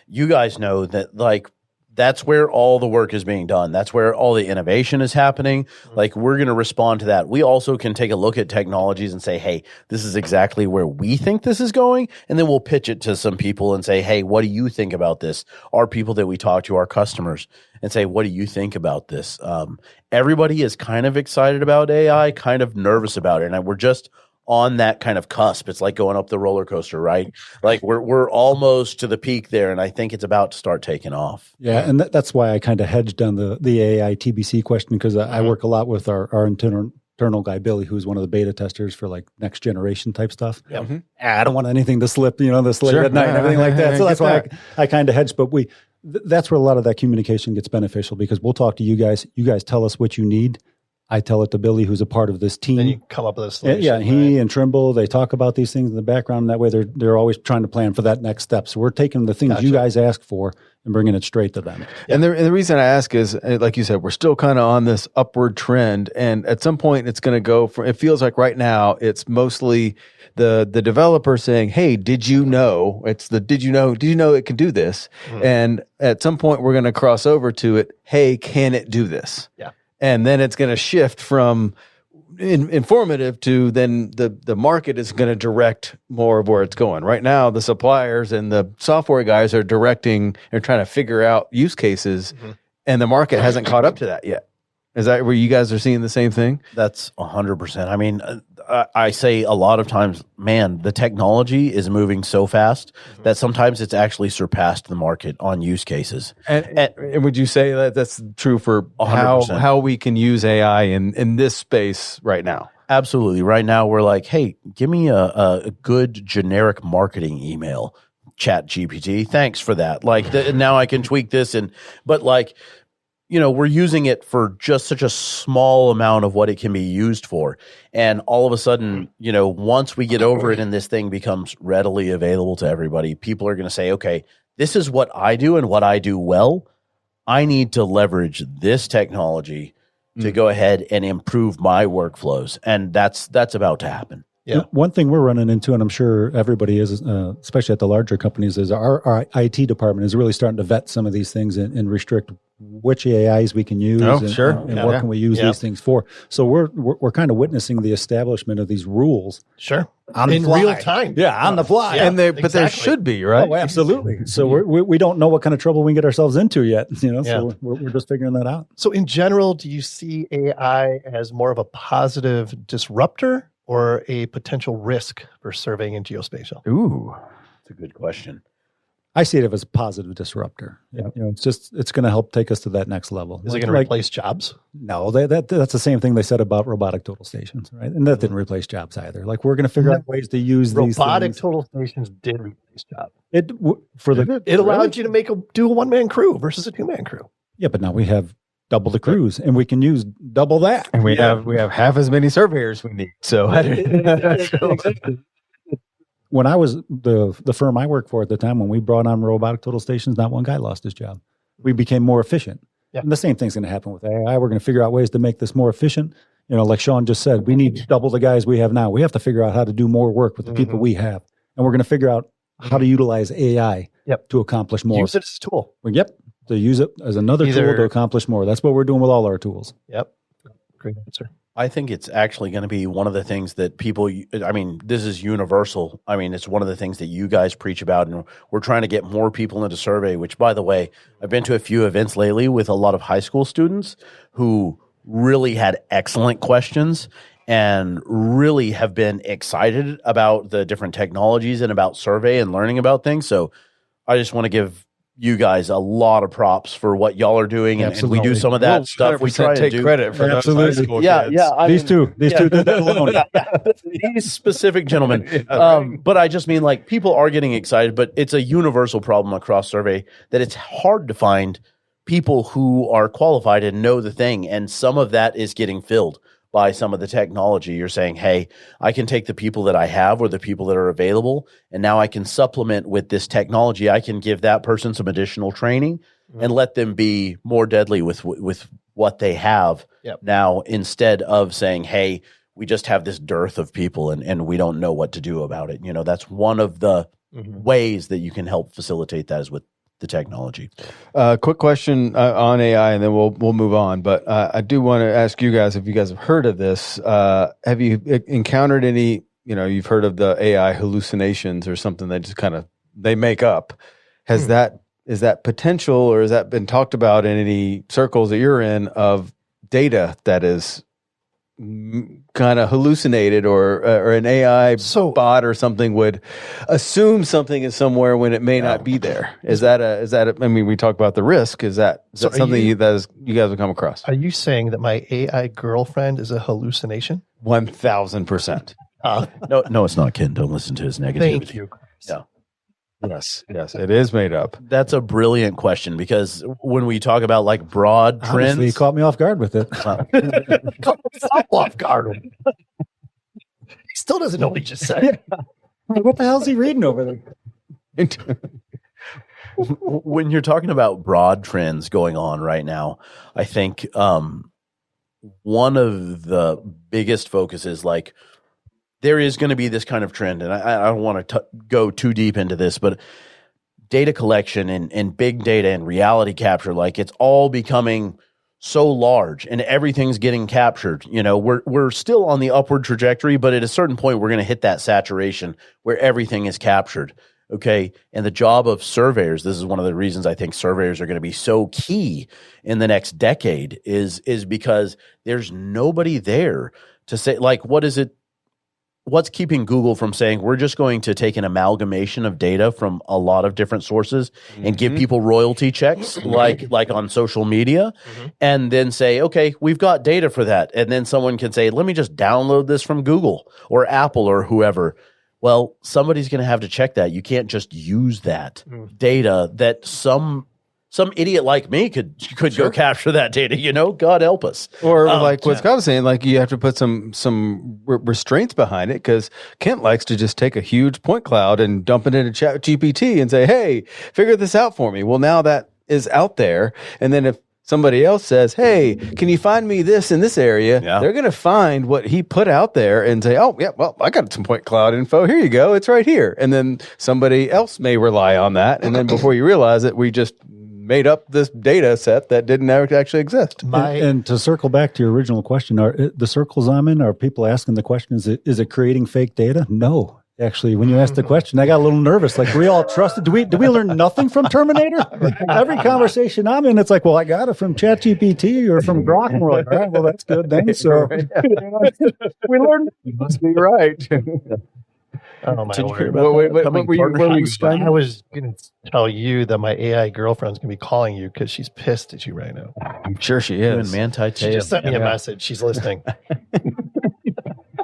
You guys know that, that's where all the work is being done. That's where all the innovation is happening. We're going to respond to that. We also can take a look at technologies and say, hey, this is exactly where we think this is going. And then we'll pitch it to some people and say, hey, what do you think about this? Our people that we talk to, our customers, and say, what do you think about this? Everybody is kind of excited about AI, kind of nervous about it. And we're just on that kind of cusp. It's like going up the roller coaster, right? We're almost to the peak there, and I think it's about to start taking off. Yeah, and that's why I kind of hedged on the AI TBC question, because I work a lot with our internal guy, Billy, who's one of the beta testers for like next generation type stuff. Yep. I don't want anything to slip, this late at night and everything like that. So that's why I kind of hedge. But that's where a lot of that communication gets beneficial, because we'll talk to you guys. You guys tell us what you need. I tell it to Billy, who's a part of this team. Then you come up with a solution. Yeah, he and Trimble, they talk about these things in the background. And that way they're always trying to plan for that next step. So we're taking the things you guys ask for and bringing it straight to them. And the reason I ask is, like you said, we're still kind of on this upward trend. And at some point it's going to go from, it feels like right now it's mostly the developer saying, hey, did you know it can do this? Mm-hmm. And at some point we're going to cross over to it, hey, can it do this? Yeah. And then it's going to shift from informative to then the market is going to direct more of where it's going. Right now, the suppliers and the software guys are directing and trying to figure out use cases, and the market hasn't caught up to that yet. Is that where you guys are seeing the same thing? That's 100%. I mean, I say a lot of times, man, the technology is moving so fast that sometimes it's actually surpassed the market on use cases. And would you say that that's true for 100%. How we can use AI in this space right now? Absolutely. Right now, we're like, hey, give me a good generic marketing email, Chat GPT. Thanks for that. Like now I can tweak this, but like, we're using it for just such a small amount of what it can be used for. And all of a sudden, once we get over it and this thing becomes readily available to everybody, people are going to say, okay, this is what I do and what I do well. I need to leverage this technology to go ahead and improve my workflows. And that's about to happen. Yeah. One thing we're running into, and I'm sure everybody is, especially at the larger companies, is our IT department is really starting to vet some of these things and restrict which AIs we can use and what can we use these things for. So we're kind of witnessing the establishment of these rules. Sure. In real time. Yeah, on the fly. Yeah, but there should be, right? Oh, absolutely. So we don't know what kind of trouble we can get ourselves into yet. So we're just figuring that out. So in general, do you see AI as more of a positive disruptor or a potential risk for surveying and geospatial? Ooh, that's a good question. I see it as a positive disruptor. Yeah. It's going to help take us to that next level. Is it going to replace jobs? No, that's the same thing they said about robotic total stations, right? And that didn't replace jobs either. Like we're going to figure out ways to use these robotic total stations did replace jobs. It allowed you to do a one-man crew versus a two-man crew. Yeah, but now we have double the crews, and we can use double that. And we have half as many surveyors we need. So when I was the firm I worked for at the time, when we brought on robotic total stations, not one guy lost his job. We became more efficient. Yeah. And the same thing's going to happen with AI. We're going to figure out ways to make this more efficient. Like Sean just said, we need double the guys we have now. We have to figure out how to do more work with the people we have. And we're going to figure out how to utilize AI to accomplish more. Use it as a tool. To use it as another tool to accomplish more. That's what we're doing with all our tools. Yep. Great answer. I think it's actually going to be one of the things that people, this is universal. It's one of the things that you guys preach about, and we're trying to get more people into survey, which, by the way, I've been to a few events lately with a lot of high school students who really had excellent questions and really have been excited about the different technologies and about survey and learning about things. So I just want to give you guys a lot of props for what y'all are doing, and we do some of that stuff. We try to take credit for those high school kids. These two did that alone. These specific gentlemen. But I just mean, like, people are getting excited, but it's a universal problem across survey that it's hard to find people who are qualified and know the thing, and some of that is getting filled by some of the technology. You're saying, hey, I can take the people that I have or the people that are available, and now I can supplement with this technology. I can give that person some additional training and let them be more deadly with what they have now, instead of saying, hey, we just have this dearth of people and we don't know what to do about it. That's one of the ways that you can help facilitate that, is with the technology. Quick question on AI, and then we'll move on. But I do want to ask you guys if you guys have heard of this. Have you encountered any? You've heard of the AI hallucinations or something that just kind of they make up. Is that potential, or has that been talked about in any circles that you're in, of data that is kind of hallucinated or an AI bot or something would assume something is somewhere when it may not be there. Is that I mean, we talk about the risk. Is that something you guys have come across? Are you saying that my AI girlfriend is a hallucination? 1,000%. No, it's not, Ken. Don't listen to his negativity. Thank you. Yeah. Yes, it is made up. That's a brilliant question, because when we talk about like broad trends, honestly, you caught me off guard with it. Off guard. He still doesn't know what he just said. What the hell is he reading over there? When you're talking about broad trends going on right now, I think one of the biggest focuses, like, there is going to be this kind of trend, and I don't want to go too deep into this, but data collection and big data and reality capture, like, it's all becoming so large and everything's getting captured. You know, we're still on the upward trajectory, but at a certain point, we're going to hit that saturation where everything is captured. Okay. And the job of surveyors, this is one of the reasons I think surveyors are going to be so key in the next decade, is because there's nobody there to say, like, what's keeping Google from saying, we're just going to take an amalgamation of data from a lot of different sources and give people royalty checks, like on social media, and then say, okay, we've got data for that. And then someone can say, let me just download this from Google or Apple or whoever. Well, somebody's going to have to check that. You can't just use that data that some idiot like me could go capture that data, you know, God help us. Or like what Scott was saying, like, you have to put some restraints behind it, because Kent likes to just take a huge point cloud and dump it into ChatGPT and say, hey, figure this out for me. Well, now that is out there. And then if somebody else says, hey, can you find me this in this area? Yeah. They're going to find what he put out there and say, oh, yeah, well, I got some point cloud info. Here you go. It's right here. And then somebody else may rely on that. And then before you realize it, we just made up this data set that didn't actually exist. And to circle back to your original question, are the circles I'm in, are people asking the question, is it creating fake data? No. Actually, when you asked the question, I got a little nervous. Like, we all trusted. Do we learn nothing from Terminator? Every conversation I'm in, it's like, well, I got it from ChatGPT or from Grok. And we're like, all right, well, that's good then. So we learned. You must be right. Oh, my word. I was going to tell you that my AI girlfriend's going to be calling you because she's pissed at you right now. I'm sure she is. She just sent me a message. She's listening.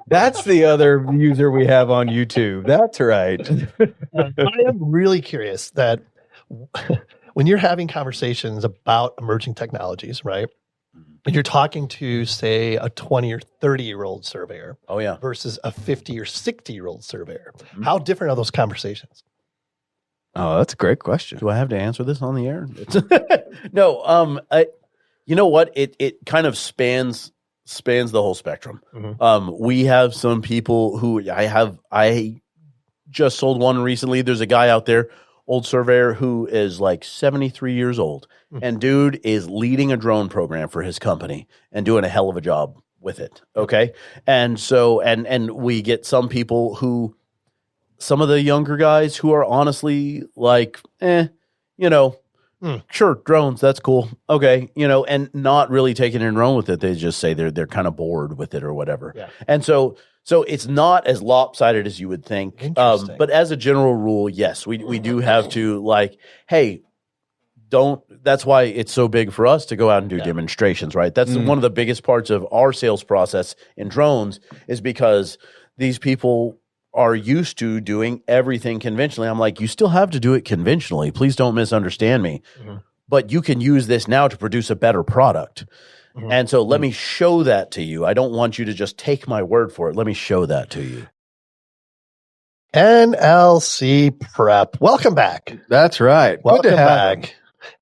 That's the other user we have on YouTube. That's right. I am really curious that when you're having conversations about emerging technologies, right? And you're talking to, say, a 20 or 30-year-old surveyor versus a 50 or 60-year-old surveyor. How different are those conversations? Oh, that's a great question. Do I have to answer this on the air? No. You know what? It kind of spans the whole spectrum. We have some people who I just sold one recently. There's a guy out there, old surveyor, who is like 73 years old. And dude is leading a drone program for his company and doing a hell of a job with it. Okay. And so, and we get some people who, some of the younger guys who are honestly like, you know, sure, drones, that's cool. Okay. You know, and not really taking it and run with it. They just say they're kind of bored with it or whatever. Yeah. And so it's not as lopsided as you would think. But as a general rule, yes, we do have to, like, hey, that's why it's so big for us to go out and do demonstrations, right? That's one of the biggest parts of our sales process in drones, is because these people are used to doing everything conventionally. I'm like, you still have to do it conventionally. Please don't misunderstand me. But you can use this now to produce a better product. And so let me show that to you. I don't want you to just take my word for it. Let me show that to you. NLC Prep. Welcome back. That's right. Welcome back.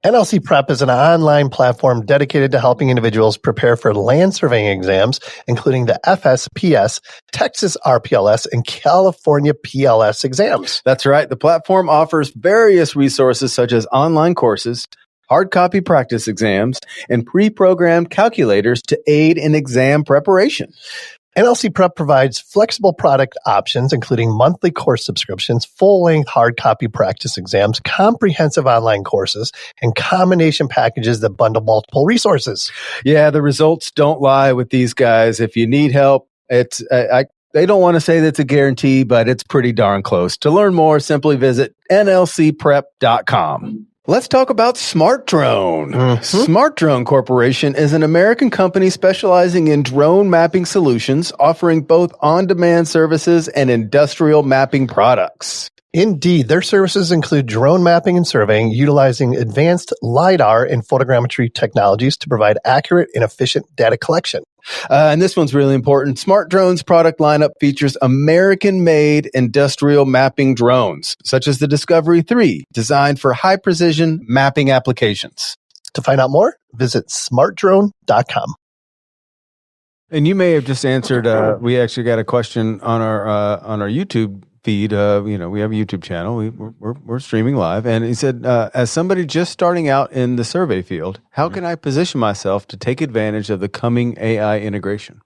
NLC Prep is an online platform dedicated to helping individuals prepare for land surveying exams, including the FSPS, Texas RPLS, and California PLS exams. That's right. The platform offers various resources such as online courses, hard copy practice exams, and pre-programmed calculators to aid in exam preparation. NLC Prep provides flexible product options, including monthly course subscriptions, full-length hard copy practice exams, comprehensive online courses, and combination packages that bundle multiple resources. Yeah, the results don't lie with these guys. If you need help, it's they don't want to say that's a guarantee, but it's pretty darn close. To learn more, simply visit nlcprep.com. Let's talk about Smart Drone. Smart Drone Corporation is an American company specializing in drone mapping solutions, offering both on-demand services and industrial mapping products. Indeed, their services include drone mapping and surveying, utilizing advanced LiDAR and photogrammetry technologies to provide accurate and efficient data collection. And this one's really important. Smart Drone's product lineup features American-made industrial mapping drones, such as the Discovery 3, designed for high-precision mapping applications. To find out more, visit smartdrone.com. And you may have just answered. We actually got a question on our YouTube feed. We have a YouTube channel. We're streaming live, and he said, as somebody just starting out in the survey field, how can I position myself to take advantage of the coming AI integration?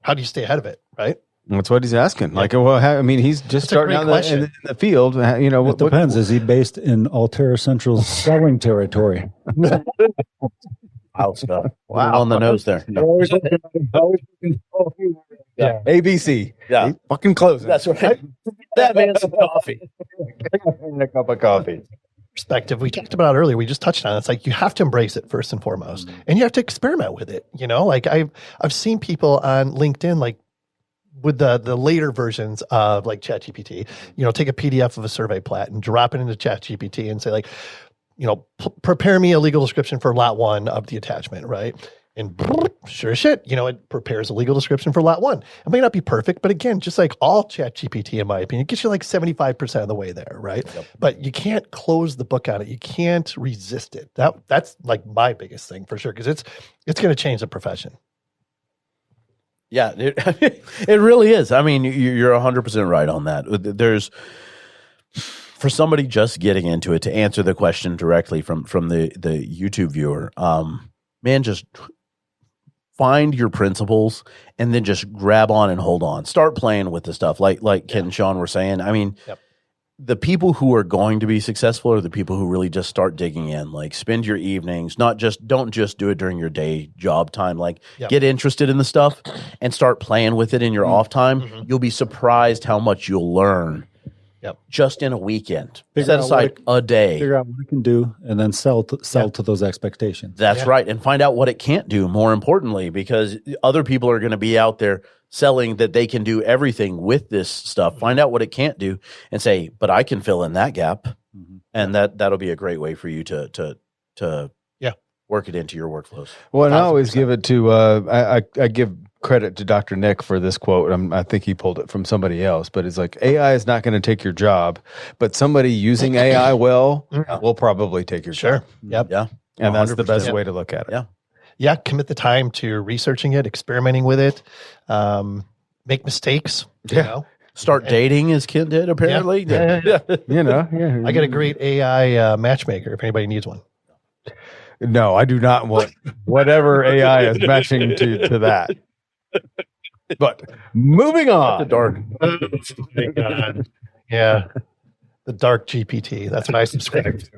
How do you stay ahead of it? Right. That's what he's asking. Like, well, he's just starting out in the field. It depends. Is he based in AllTerra Central's selling territory? Wow, stuff. Wow, on the nose there. Yeah. ABC. Yeah. He's fucking closing. That's right. That man's some coffee. A cup of coffee. Perspective we talked about earlier, we just touched on it. It's like you have to embrace it first and foremost, and you have to experiment with it. Like I've seen people on LinkedIn, like with the later versions of like ChatGPT, take a PDF of a survey plat and drop it into ChatGPT and say like, prepare me a legal description for lot 1 of the attachment, right? And sure as shit, it prepares a legal description for lot 1. It may not be perfect, but again, just like all ChatGPT, in my opinion, it gets you like 75% of the way there, right? Yep. But you can't close the book on it. You can't resist it. That's like my biggest thing for sure, because it's going to change the profession. Yeah, it really is. I mean, you're 100% right on that. There's, for somebody just getting into it, to answer the question directly from the YouTube viewer, man, just find your principles and then just grab on and hold on. Start playing with the stuff like Ken and Sean were saying. I mean, the people who are going to be successful are the people who really just start digging in. Like, spend your evenings, don't just do it during your day job time. Like, get interested in the stuff and start playing with it in your off time. You'll be surprised how much you'll learn. Just in a weekend. Set aside a day. Figure out what it can do and then sell to those expectations. That's right. And find out what it can't do, more importantly, because other people are going to be out there selling that they can do everything with this stuff. Find out what it can't do and say, but I can fill in that gap. And that'll be a great way for you to work it into your workflows. Well, and I always give it to I give credit to Dr. Nick for this quote. I think he pulled it from somebody else, but it's like, AI is not going to take your job, but somebody using AI well will probably take your job. Yep. Yeah. And that's the best way to look at it. Yeah. Yeah. Commit the time to researching it, experimenting with it, make mistakes, Start dating as Ken did, apparently. I got a great AI matchmaker if anybody needs one. No, I do not want whatever AI is matching to that. But moving on. The dark. Oh my God. Yeah. The dark GPT. That's what I subscribe to.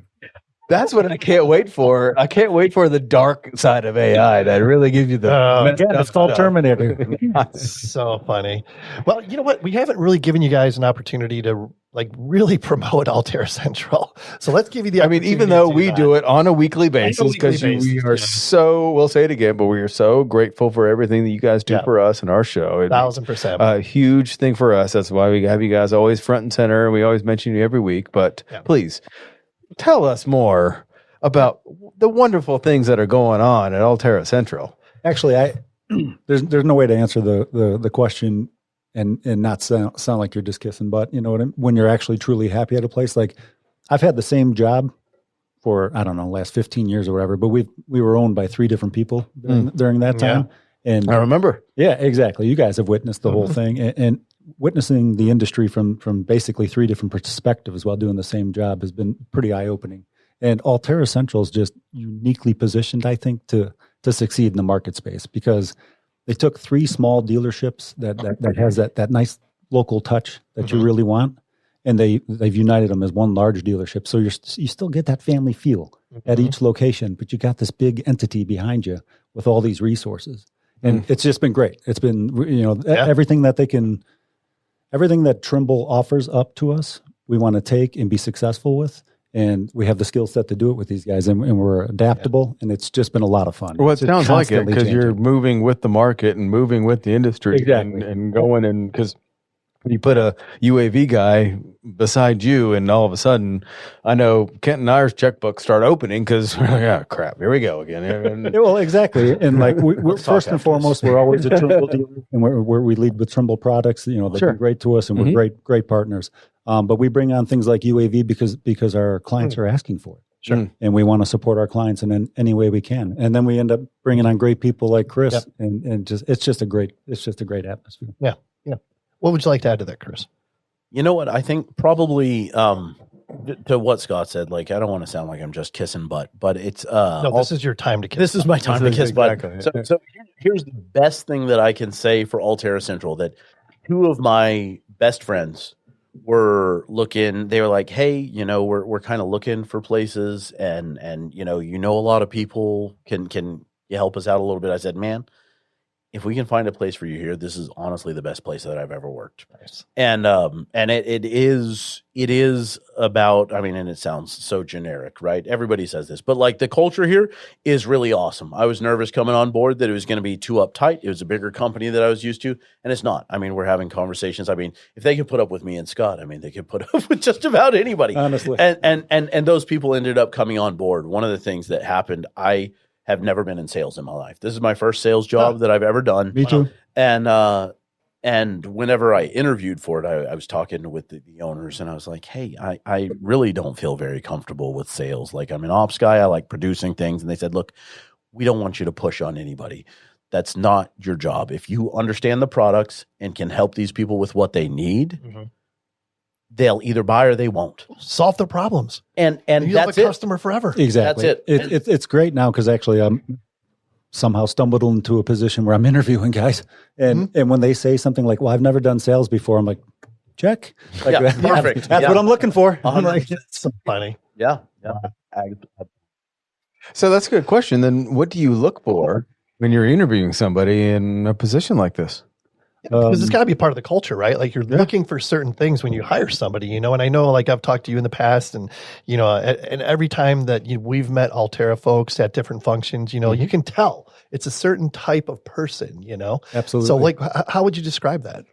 That's what I can't wait for. I can't wait for the dark side of AI that really gives you the it's called Terminator. So funny. Well, you know what? We haven't really given you guys an opportunity to really promote AllTerra Central. So let's give you the opportunity. Even though we do it on a weekly basis, because we are so, we'll say it again, but we are so grateful for everything that you guys do for us and our show. 1,000%. A huge thing for us. That's why we have you guys always front and center, and we always mention you every week. But please, tell us more about the wonderful things that are going on at AllTerra Central. Actually, there's no way to answer the question and not sound like you're just kissing butt. You know what I mean? When you're actually truly happy at a place. Like, I've had the same job for, I don't know, last 15 years or whatever, but we were owned by 3 different people during that time. And I remember. Yeah, exactly. You guys have witnessed the whole thing, and witnessing the industry from basically 3 different perspectives while doing the same job has been pretty eye-opening. And AllTerra Central is just uniquely positioned, I think, to succeed in the market space, because They took 3 small dealerships that has that nice local touch that you really want, and they've united them as one large dealership. So you still get that family feel at each location, but you got this big entity behind you with all these resources, and it's just been great. It's been everything that Trimble offers up to us, we want to take and be successful with. And we have the skill set to do it with these guys, and we're adaptable, and it's just been a lot of fun. Well, it sounds like it because changing. you're moving with the market and moving with the industry, Exactly. and going, and because you put a UAV guy beside you, and all of a sudden, I know Kent and I's checkbook start opening because we're like, oh crap, here we go again. Yeah, well, exactly, and like we're first and foremost, we're always a Trimble dealer, and we lead with Trimble products. They've been great to us, and we're great partners. But we bring on things like UAV because our clients are asking for it. Sure. And we want to support our clients in any way we can. And then we end up bringing on great people like Chris, and it's just a great atmosphere. Yeah. What would you like to add to that, Chris? You know what? I think probably to what Scott said. Like, I don't want to sound like I'm just kissing butt, but it's this is your time to kiss. This is my time to kiss butt. Exactly. So here's the best thing that I can say for AllTerra Central, that 2 of my best friends were looking. They were like, hey, we're kind of looking for places, and a lot of people can you help us out a little bit. I said, man, if we can find a place for you here, this is honestly the best place that I've ever worked. Nice. And it is about, I mean, and it sounds so generic, right? Everybody says this, but like the culture here is really awesome. I was nervous coming on board that it was going to be too uptight. It was a bigger company that I was used to, and it's not. I mean, we're having conversations. I mean, if they could put up with me and Scott, I mean, they could put up with just about anybody. Honestly. And those people ended up coming on board. One of the things that happened, I have never been in sales in my life. This is my first sales job that I've ever done. Me too. And whenever I interviewed for it, I was talking with the owners, and I was like, hey, I really don't feel very comfortable with sales. Like, I'm an ops guy. I like producing things. And they said, look, we don't want you to push on anybody. That's not your job. If you understand the products and can help these people with what they need, they'll either buy or they won't. Solve their problems. And you have that's a customer forever. Exactly. That's it. It's great now because actually I'm somehow stumbled into a position where I'm interviewing guys, and when they say something like, well, I've never done sales before, I'm like, check. Like, Yeah, perfect. That's Yeah. what I'm looking for. I'm like, It's so funny. Yeah. So that's a good question. Then what do you look for when you're interviewing somebody in a position like this? Because it's got to be part of the culture, right? Like you're looking for certain things when you hire somebody, and I know, like I've talked to you in the past, and and every time that we've met AllTerra folks at different functions, you can tell it's a certain type of person, Absolutely. So, like, how would you describe that?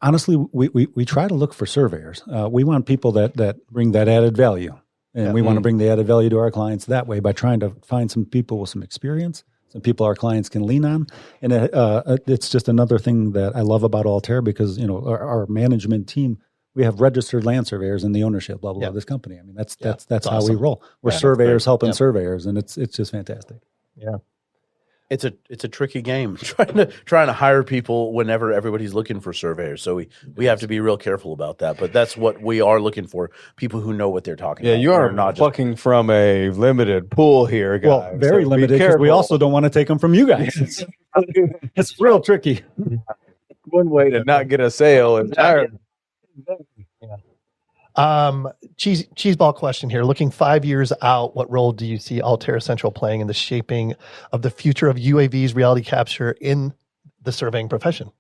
Honestly, we try to look for surveyors. We want people that bring that added value, and we want to bring the added value to our clients that way by trying to find some people with some experience. Some people our clients can lean on, and it's just another thing that I love about AllTerra because our management team, we have registered land surveyors in the ownership level of this company. I mean that's awesome. how we roll. We're surveyors helping surveyors, and it's just fantastic. Yeah, It's a tricky game trying to hire people whenever everybody's looking for surveyors. So we have to be real careful about that. But that's what we are looking for: people who know what they're talking about. Yeah, you are not plucking from a limited pool here, guys. Well, very so limited because we also don't want to take them from you guys. It's real tricky. One way to not get a sale is hire. Cheeseball question here. Looking 5 years out, what role do you see AllTerra Central playing in the shaping of the future of UAVs reality capture in the surveying profession?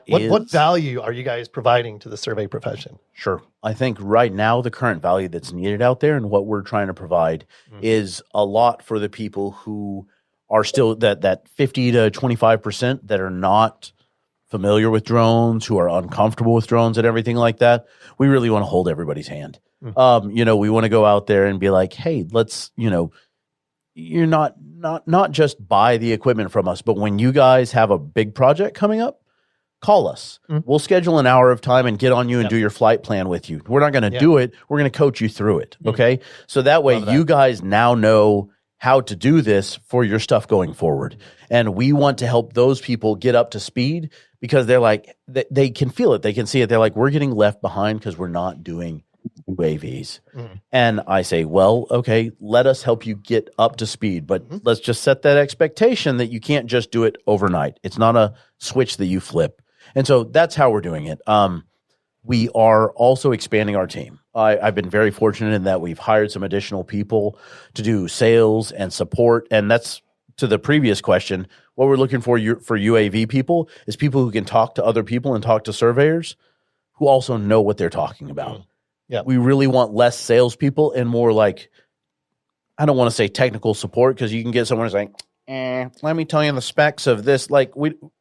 What value are you guys providing to the survey profession? Sure. I think right now the current value that's needed out there and what we're trying to provide is a lot for the people who are still that 50 to 25% that are not familiar with drones, who are uncomfortable with drones and everything like that. We really want to hold everybody's hand. We want to go out there and be like, hey, let's, you're not just buy the equipment from us, but when you guys have a big project coming up, call us. We'll schedule an hour of time and get on you and do your flight plan with you. We're not going to do it. We're going to coach you through it. Okay. So that way you guys now know how to do this for your stuff going forward. And we want to help those people get up to speed because they're like, they can feel it. They can see it. They're like, we're getting left behind because we're not doing UAVs. And I say, well, okay, let us help you get up to speed, but let's just set that expectation that you can't just do it overnight. It's not a switch that you flip. And so that's how we're doing it. We are also expanding our team. I've been very fortunate in that we've hired some additional people to do sales and support. And that's to the previous question. What we're looking for UAV people is people who can talk to other people and talk to surveyors who also know what they're talking about. Yeah. We really want less salespeople and more like, I don't want to say technical support, because you can get someone who's like, let me tell you the specs of this. Like,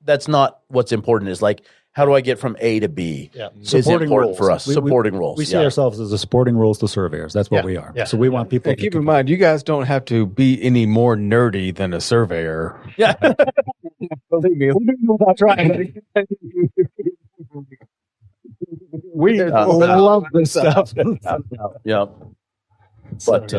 that's not what's important. Is like, how do I get from A to B? Yeah. Is important roles. for us. Supporting roles. We see ourselves as supporting roles to surveyors. That's what we are. Yeah. So we want people. And keep in mind, you guys don't have to be any more nerdy than a surveyor. Yeah. Believe me, That's right. We love this stuff. Yeah. But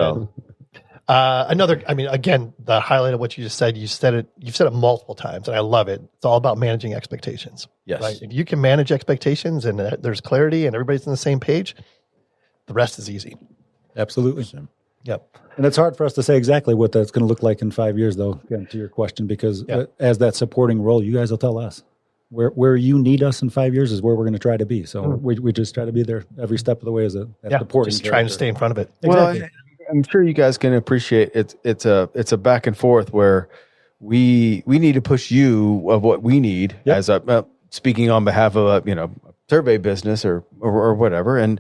again, the highlight of what you just said, you've said it multiple times, and I love it. It's all about managing expectations. yes. Right? If you can manage expectations and there's clarity and everybody's on the same page, the rest is easy. Absolutely. Yep. And it's hard for us to say exactly what that's going to look like in 5 years, though, again, to your question, because as that supporting role, you guys will tell us. Where you need us in 5 years is where we're going to try to be. So we just try to be there every step of the way as a supporting. Just trying to stay in front of it. Exactly. Well, I'm sure you guys can appreciate it's a back and forth where we need to push you of what we need as a speaking on behalf of a survey business or whatever, and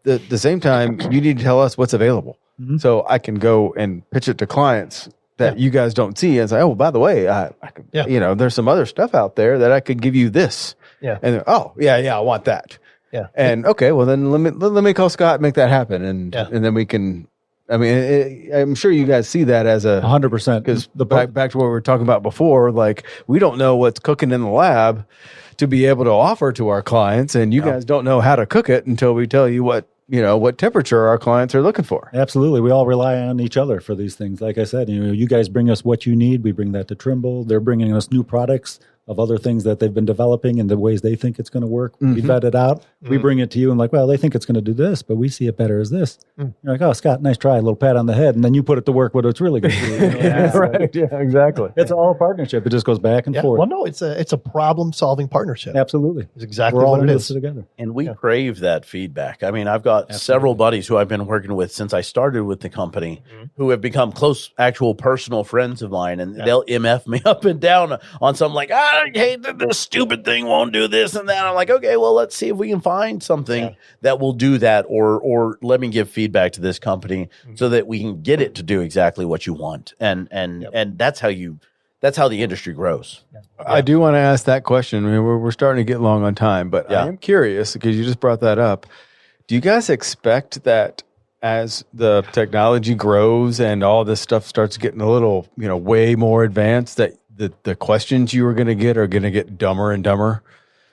the same time you need to tell us what's available, so I can go and pitch it to clients that you guys don't see and say, oh, by the way, I could, there's some other stuff out there that I could give you this. Yeah. And I want that. Yeah. And okay, well then let me call Scott and make that happen, and then we can. I mean, I'm sure you guys see that as 100%. Because back to what we were talking about before, like we don't know what's cooking in the lab to be able to offer to our clients, and you guys don't know how to cook it until we tell you what temperature our clients are looking for. Absolutely. We all rely on each other for these things. Like I said, you guys bring us what you need. We bring that to Trimble. They're bringing us new products of other things that they've been developing and the ways they think it's going to work. We vet it out. We bring it to you and like, well, they think it's going to do this, but we see it better as this. You're like, oh, Scott, nice try. A little pat on the head. And then you put it to work what it's really going to do. Right. Yeah, exactly. It's all a partnership. It just goes back and forth. Well, no, it's a problem solving partnership. Absolutely. It's exactly We're all what it in is. this together. And we crave that feedback. I mean, I've got several buddies who I've been working with since I started with the company who have become close, actual personal friends of mine. And they'll MF me up and down on something like, I hate that this stupid thing won't do this and that. I'm like, okay, well, let's see if we can find something that will do that, or let me give feedback to this company so that we can get it to do exactly what you want. And that's how the industry grows. I do want to ask that question. I mean, we're starting to get long on time, but I am curious because you just brought that up. Do you guys expect that as the technology grows and all this stuff starts getting a little, way more advanced, that the questions you are going to get dumber and dumber?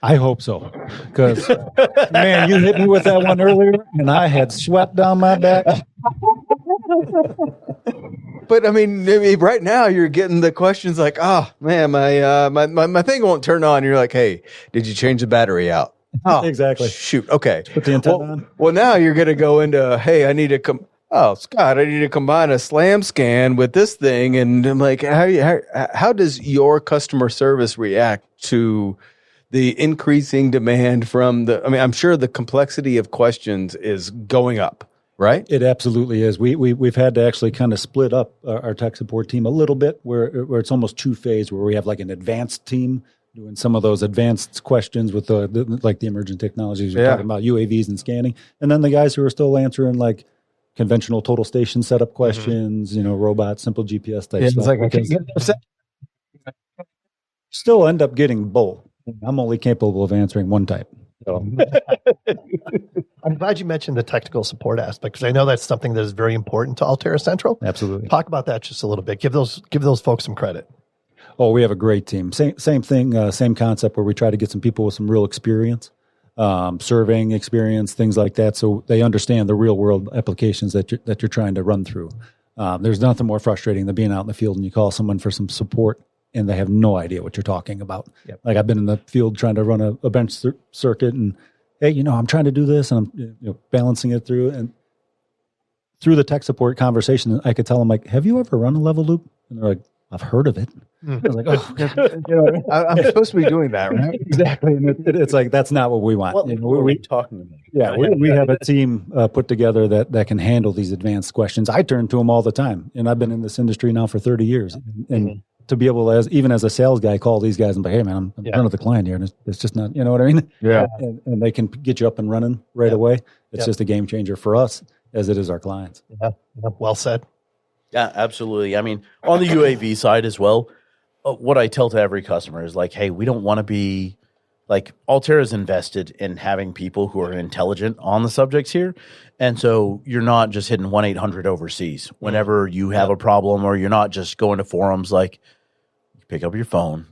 I hope so. Because, man, you hit me with that one earlier, and I had sweat down my back. But I mean, right now you're getting the questions like, "Oh man, my thing won't turn on." You're like, "Hey, did you change the battery out?" Oh, exactly. Shoot. Okay. Put the antenna on. Well, now you're going to go into, "Hey, I need to Oh, Scott, I need to combine a slam scan with this thing," and I'm like, how does your customer service react to the increasing demand from I'm sure the complexity of questions is going up. Right? It absolutely is. We've had to actually kind of split up our tech support team a little bit where it's almost two-phase, where we have like an advanced team doing some of those advanced questions with the emerging technologies we're talking about, UAVs and scanning. And then the guys who are still answering like conventional total station setup questions, robots, simple GPS type stuff. Still end up getting both. I'm only capable of answering one type. So. I'm glad you mentioned the technical support aspect, because I know that's something that is very important to AllTerra Central. Absolutely. Talk about that just a little bit. Give those folks some credit. Oh, we have a great team. Same thing, same concept, where we try to get some people with some real experience, surveying experience, things like that, so they understand the real world applications that you're trying to run through. There's nothing more frustrating than being out in the field and you call someone for some support and they have no idea what you're talking about. Yep. Like I've been in the field trying to run a bench circuit, and hey, I'm trying to do this, and I'm balancing it through, and through the tech support conversation, I could tell them, like, have you ever run a level loop? And they're like, I've heard of it. I was like, I'm supposed to be doing that, right? Exactly. And it's like, that's not what we want. What are we talking about? Yeah, we have a team put together that can handle these advanced questions. I turn to them all the time, and I've been in this industry now for 30 years. And to be able to, even as a sales guy, call these guys and be, hey, man, I'm in front of the client here, and it's just not, you know what I mean? Yeah. And they can get you up and running right away. It's just a game changer for us as it is our clients. Yeah. Well said. Yeah, absolutely. I mean, on the UAV side as well, what I tell to every customer is like, hey, we don't want to be like AllTerra is invested in having people who are intelligent on the subjects here. And so you're not just hitting 1-800 overseas whenever you have a problem, or you're not just going to forums. Like, you pick up your phone,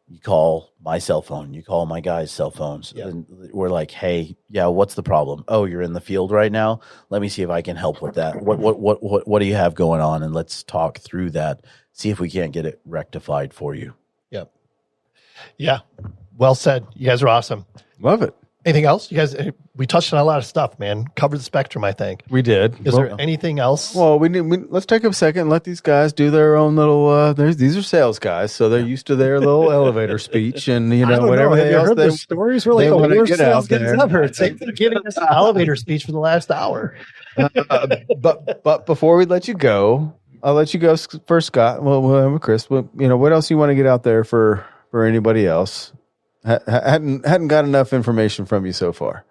you call my cell phone, you call my guys' cell phones, and we're like, hey, what's the problem? Oh, you're in the field right now. Let me see if I can help with that. What do you have going on? And let's talk through that. See if we can't get it rectified for you. Yep. Yeah. Well said. You guys are awesome. Love it. Anything else? You guys, we touched on a lot of stuff, man. Covered the spectrum, I think. We did. Is there anything else? Well, let's take a second and let these guys do their own little. These are sales guys, so they're used to their little elevator speech, and whatever Have you heard they, the stories. We're like they the wanna worst get out sales guys there. ever. It's like giving us an elevator speech for the last hour. but before we let you go, I'll let you go first, Scott. Well, Chris. What else you want to get out there for anybody else? Hadn't got enough information from you so far.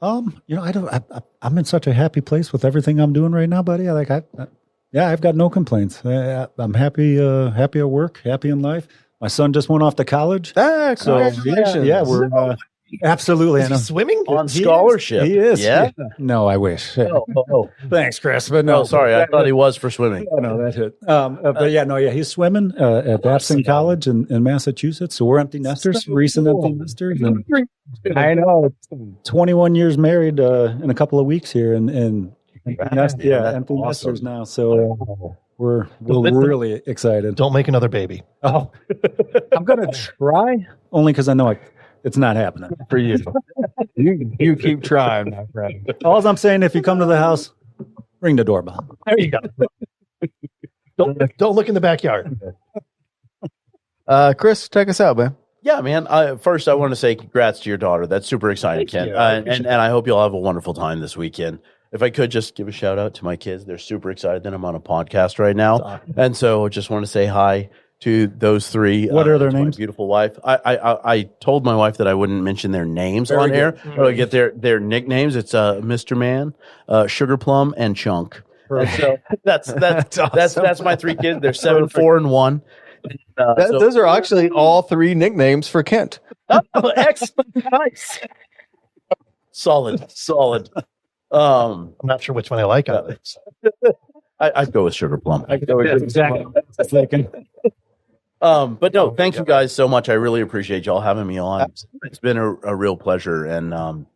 I'm in such a happy place with everything I'm doing right now, buddy. I've got no complaints. I'm happy at work, happy in life. My son just went off to college. Congratulations. We're absolutely. Is he swimming? On scholarship. He is. Yeah. No, I wish. Oh. Thanks, Chris. But No, no, sorry. I thought he was for swimming. No, that hit. But he's swimming at Babson College in Massachusetts. So we're empty nesters, recent empty nesters. And I know. 21 years married in a couple of weeks here, and empty nesters now. So we're really excited. Don't make another baby. Oh, I'm gonna try, only because I know it's not happening For you. You keep trying, my friend. All I'm saying, if you come to the house, ring the doorbell. There you go. Don't look in the backyard. Chris, take us out, man. Yeah, man. First, I want to say congrats to your daughter. That's super exciting, Ken. And I hope you'll have a wonderful time this weekend. If I could just give a shout out to my kids, they're super excited that I'm on a podcast right now. And so just want to say hi to those three. What are their names? My beautiful wife. I told my wife that I wouldn't mention their names on air. But I get their nicknames. It's Mr. Man, Sugar Plum, and Chunk. And so that's awesome. That's my three kids. They're 7, 4, and 1. Those are actually all three nicknames for Kent. Excellent. Nice. Solid. I'm not sure which one I like out of it. I'd go with Sugar Plum. Exactly. But no, thank you guys so much. I really appreciate y'all having me on. It's been a real pleasure. And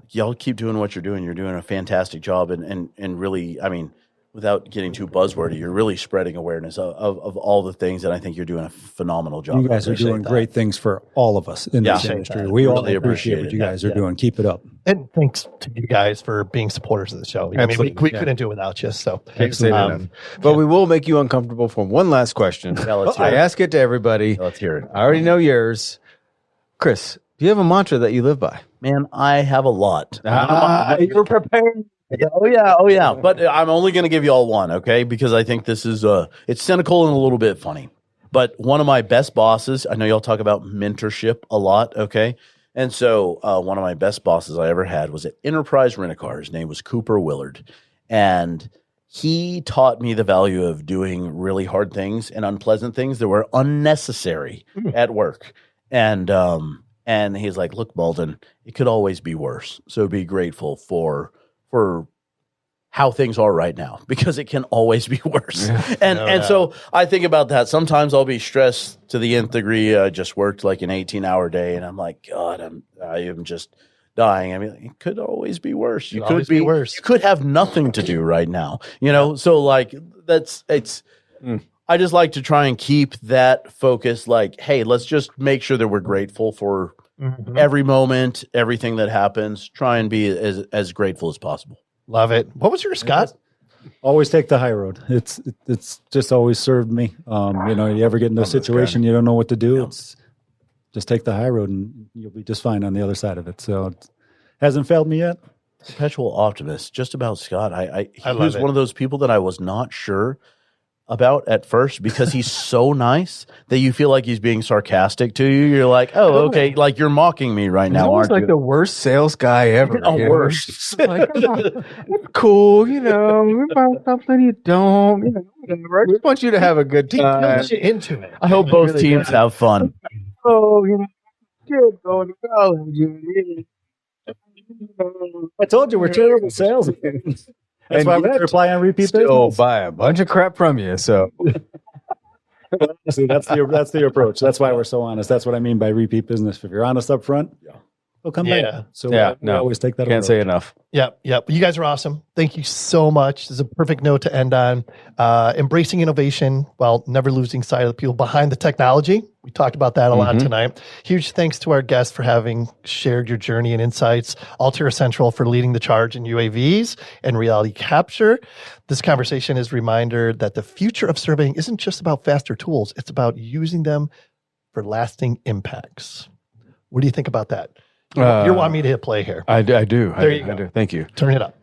y'all keep doing what you're doing. You're doing a fantastic job. And really, I mean, without getting too buzzwordy, you're really spreading awareness of all the things, and I think you're doing a phenomenal job. You guys are doing great things for all of us in this industry. We all really appreciate what you guys are doing. Keep it up. And thanks to you guys for being supporters of the show. I mean, we couldn't do it without you. So, but we will make you uncomfortable for one last question. I ask it to everybody. Let's hear it. I already know yours. Chris, do you have a mantra that you live by? Man, I have a lot. You're prepared. Oh yeah. But I'm only going to give you all one, okay? Because I think this is it's cynical and a little bit funny. But one of my best bosses, I know y'all talk about mentorship a lot, okay? And so one of my best bosses I ever had was at Enterprise Rent-A-Car. His name was Cooper Willard. And he taught me the value of doing really hard things and unpleasant things that were unnecessary at work. And he's like, look, Mauldin, it could always be worse. So be grateful for how things are right now, because it can always be worse. And so I think about that. Sometimes I'll be stressed to the nth degree. I just worked like an 18-hour day, and I'm like, God, I am just dying. I mean, it could always be worse. You could be worse. You could have nothing to do right now. So like I just like to try and keep that focus. Like, hey, let's just make sure that we're grateful for every moment, everything that happens, try and be as grateful as possible. Love it. What was your Scott? Always take the high road. It's just always served me. You ever get into a situation you don't know what to do, it's just take the high road and you'll be just fine on the other side of it. So it hasn't failed me yet. Perpetual optimist. Just about Scott. He love was it. one of those people that I was not sure about at first because he's so nice that you feel like he's being sarcastic to you. You're like, oh, okay, like you're mocking me right He's now, always aren't like you? the worst sales guy ever. Worst. Like, it's cool, we buy something you don't, whatever. I just want you to have a good He time. builds you into it. I hope He both really teams does. have fun. Oh, kid going to college. I told you we're terrible salesmen. That's why we reply on repeat Still business. buy a bunch of crap from you. So See, that's the approach. That's why we're so honest. That's what I mean by repeat business. If you're honest up front, they'll come Yeah. back. So Yeah, we always take that can't approach. say enough. Yep. You guys are awesome. Thank you so much. This is a perfect note to end on. Embracing innovation while never losing sight of the people behind the technology. We talked about that a lot tonight. Huge thanks to our guests for having shared your journey and insights. AllTerra Central for leading the charge in UAVs and reality capture. This conversation is a reminder that the future of surveying isn't just about faster tools. It's about using them for lasting impacts. What do you think about that? You want me to hit play here. I do. There you I go. do. Thank you. Turn it up.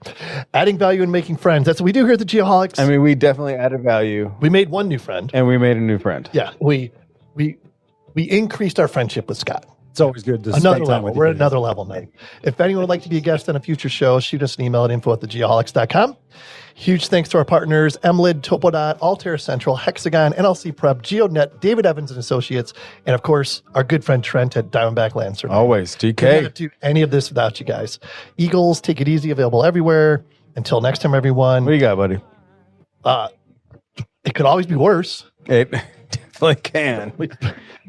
Adding value and making friends. That's what we do here at the Geoholics. I mean, we definitely added value we made one new friend. and we made a new friend. Yeah, we increased our friendship with Scott. It's always good to Another spend time level. with We're you at guys. another level now. If anyone would like to be a guest on a future show, shoot us an email at info@thegeoholics.com. Huge thanks to our partners, Emlid, Topodot, AllTerra Central, Hexagon, NLC Prep, GeoNet, David Evans and Associates, and of course, our good friend Trent at Diamondback Land Survey. Always. Could DK. not do any of this without you guys. Eagles, take it easy, available everywhere. Until next time, everyone. What do you got, buddy? It could always be worse. It definitely can.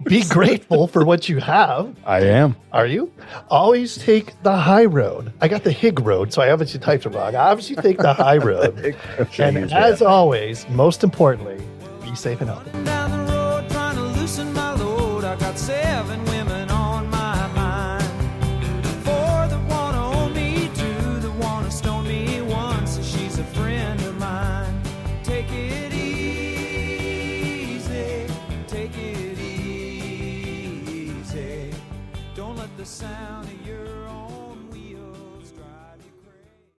Be grateful for what you have. I am. Are you? Always take the high road. I got the Hig road, so I obviously typed it wrong. I obviously take the high road. And as always, most importantly, be safe and healthy. Down the road trying to loosen my load. I got 7 women on my mind. 4 that wanna own me, 2 that wanna stone me, 1 says she's a friend of mine. Take it easy, take it easy. Don't let the sound of your own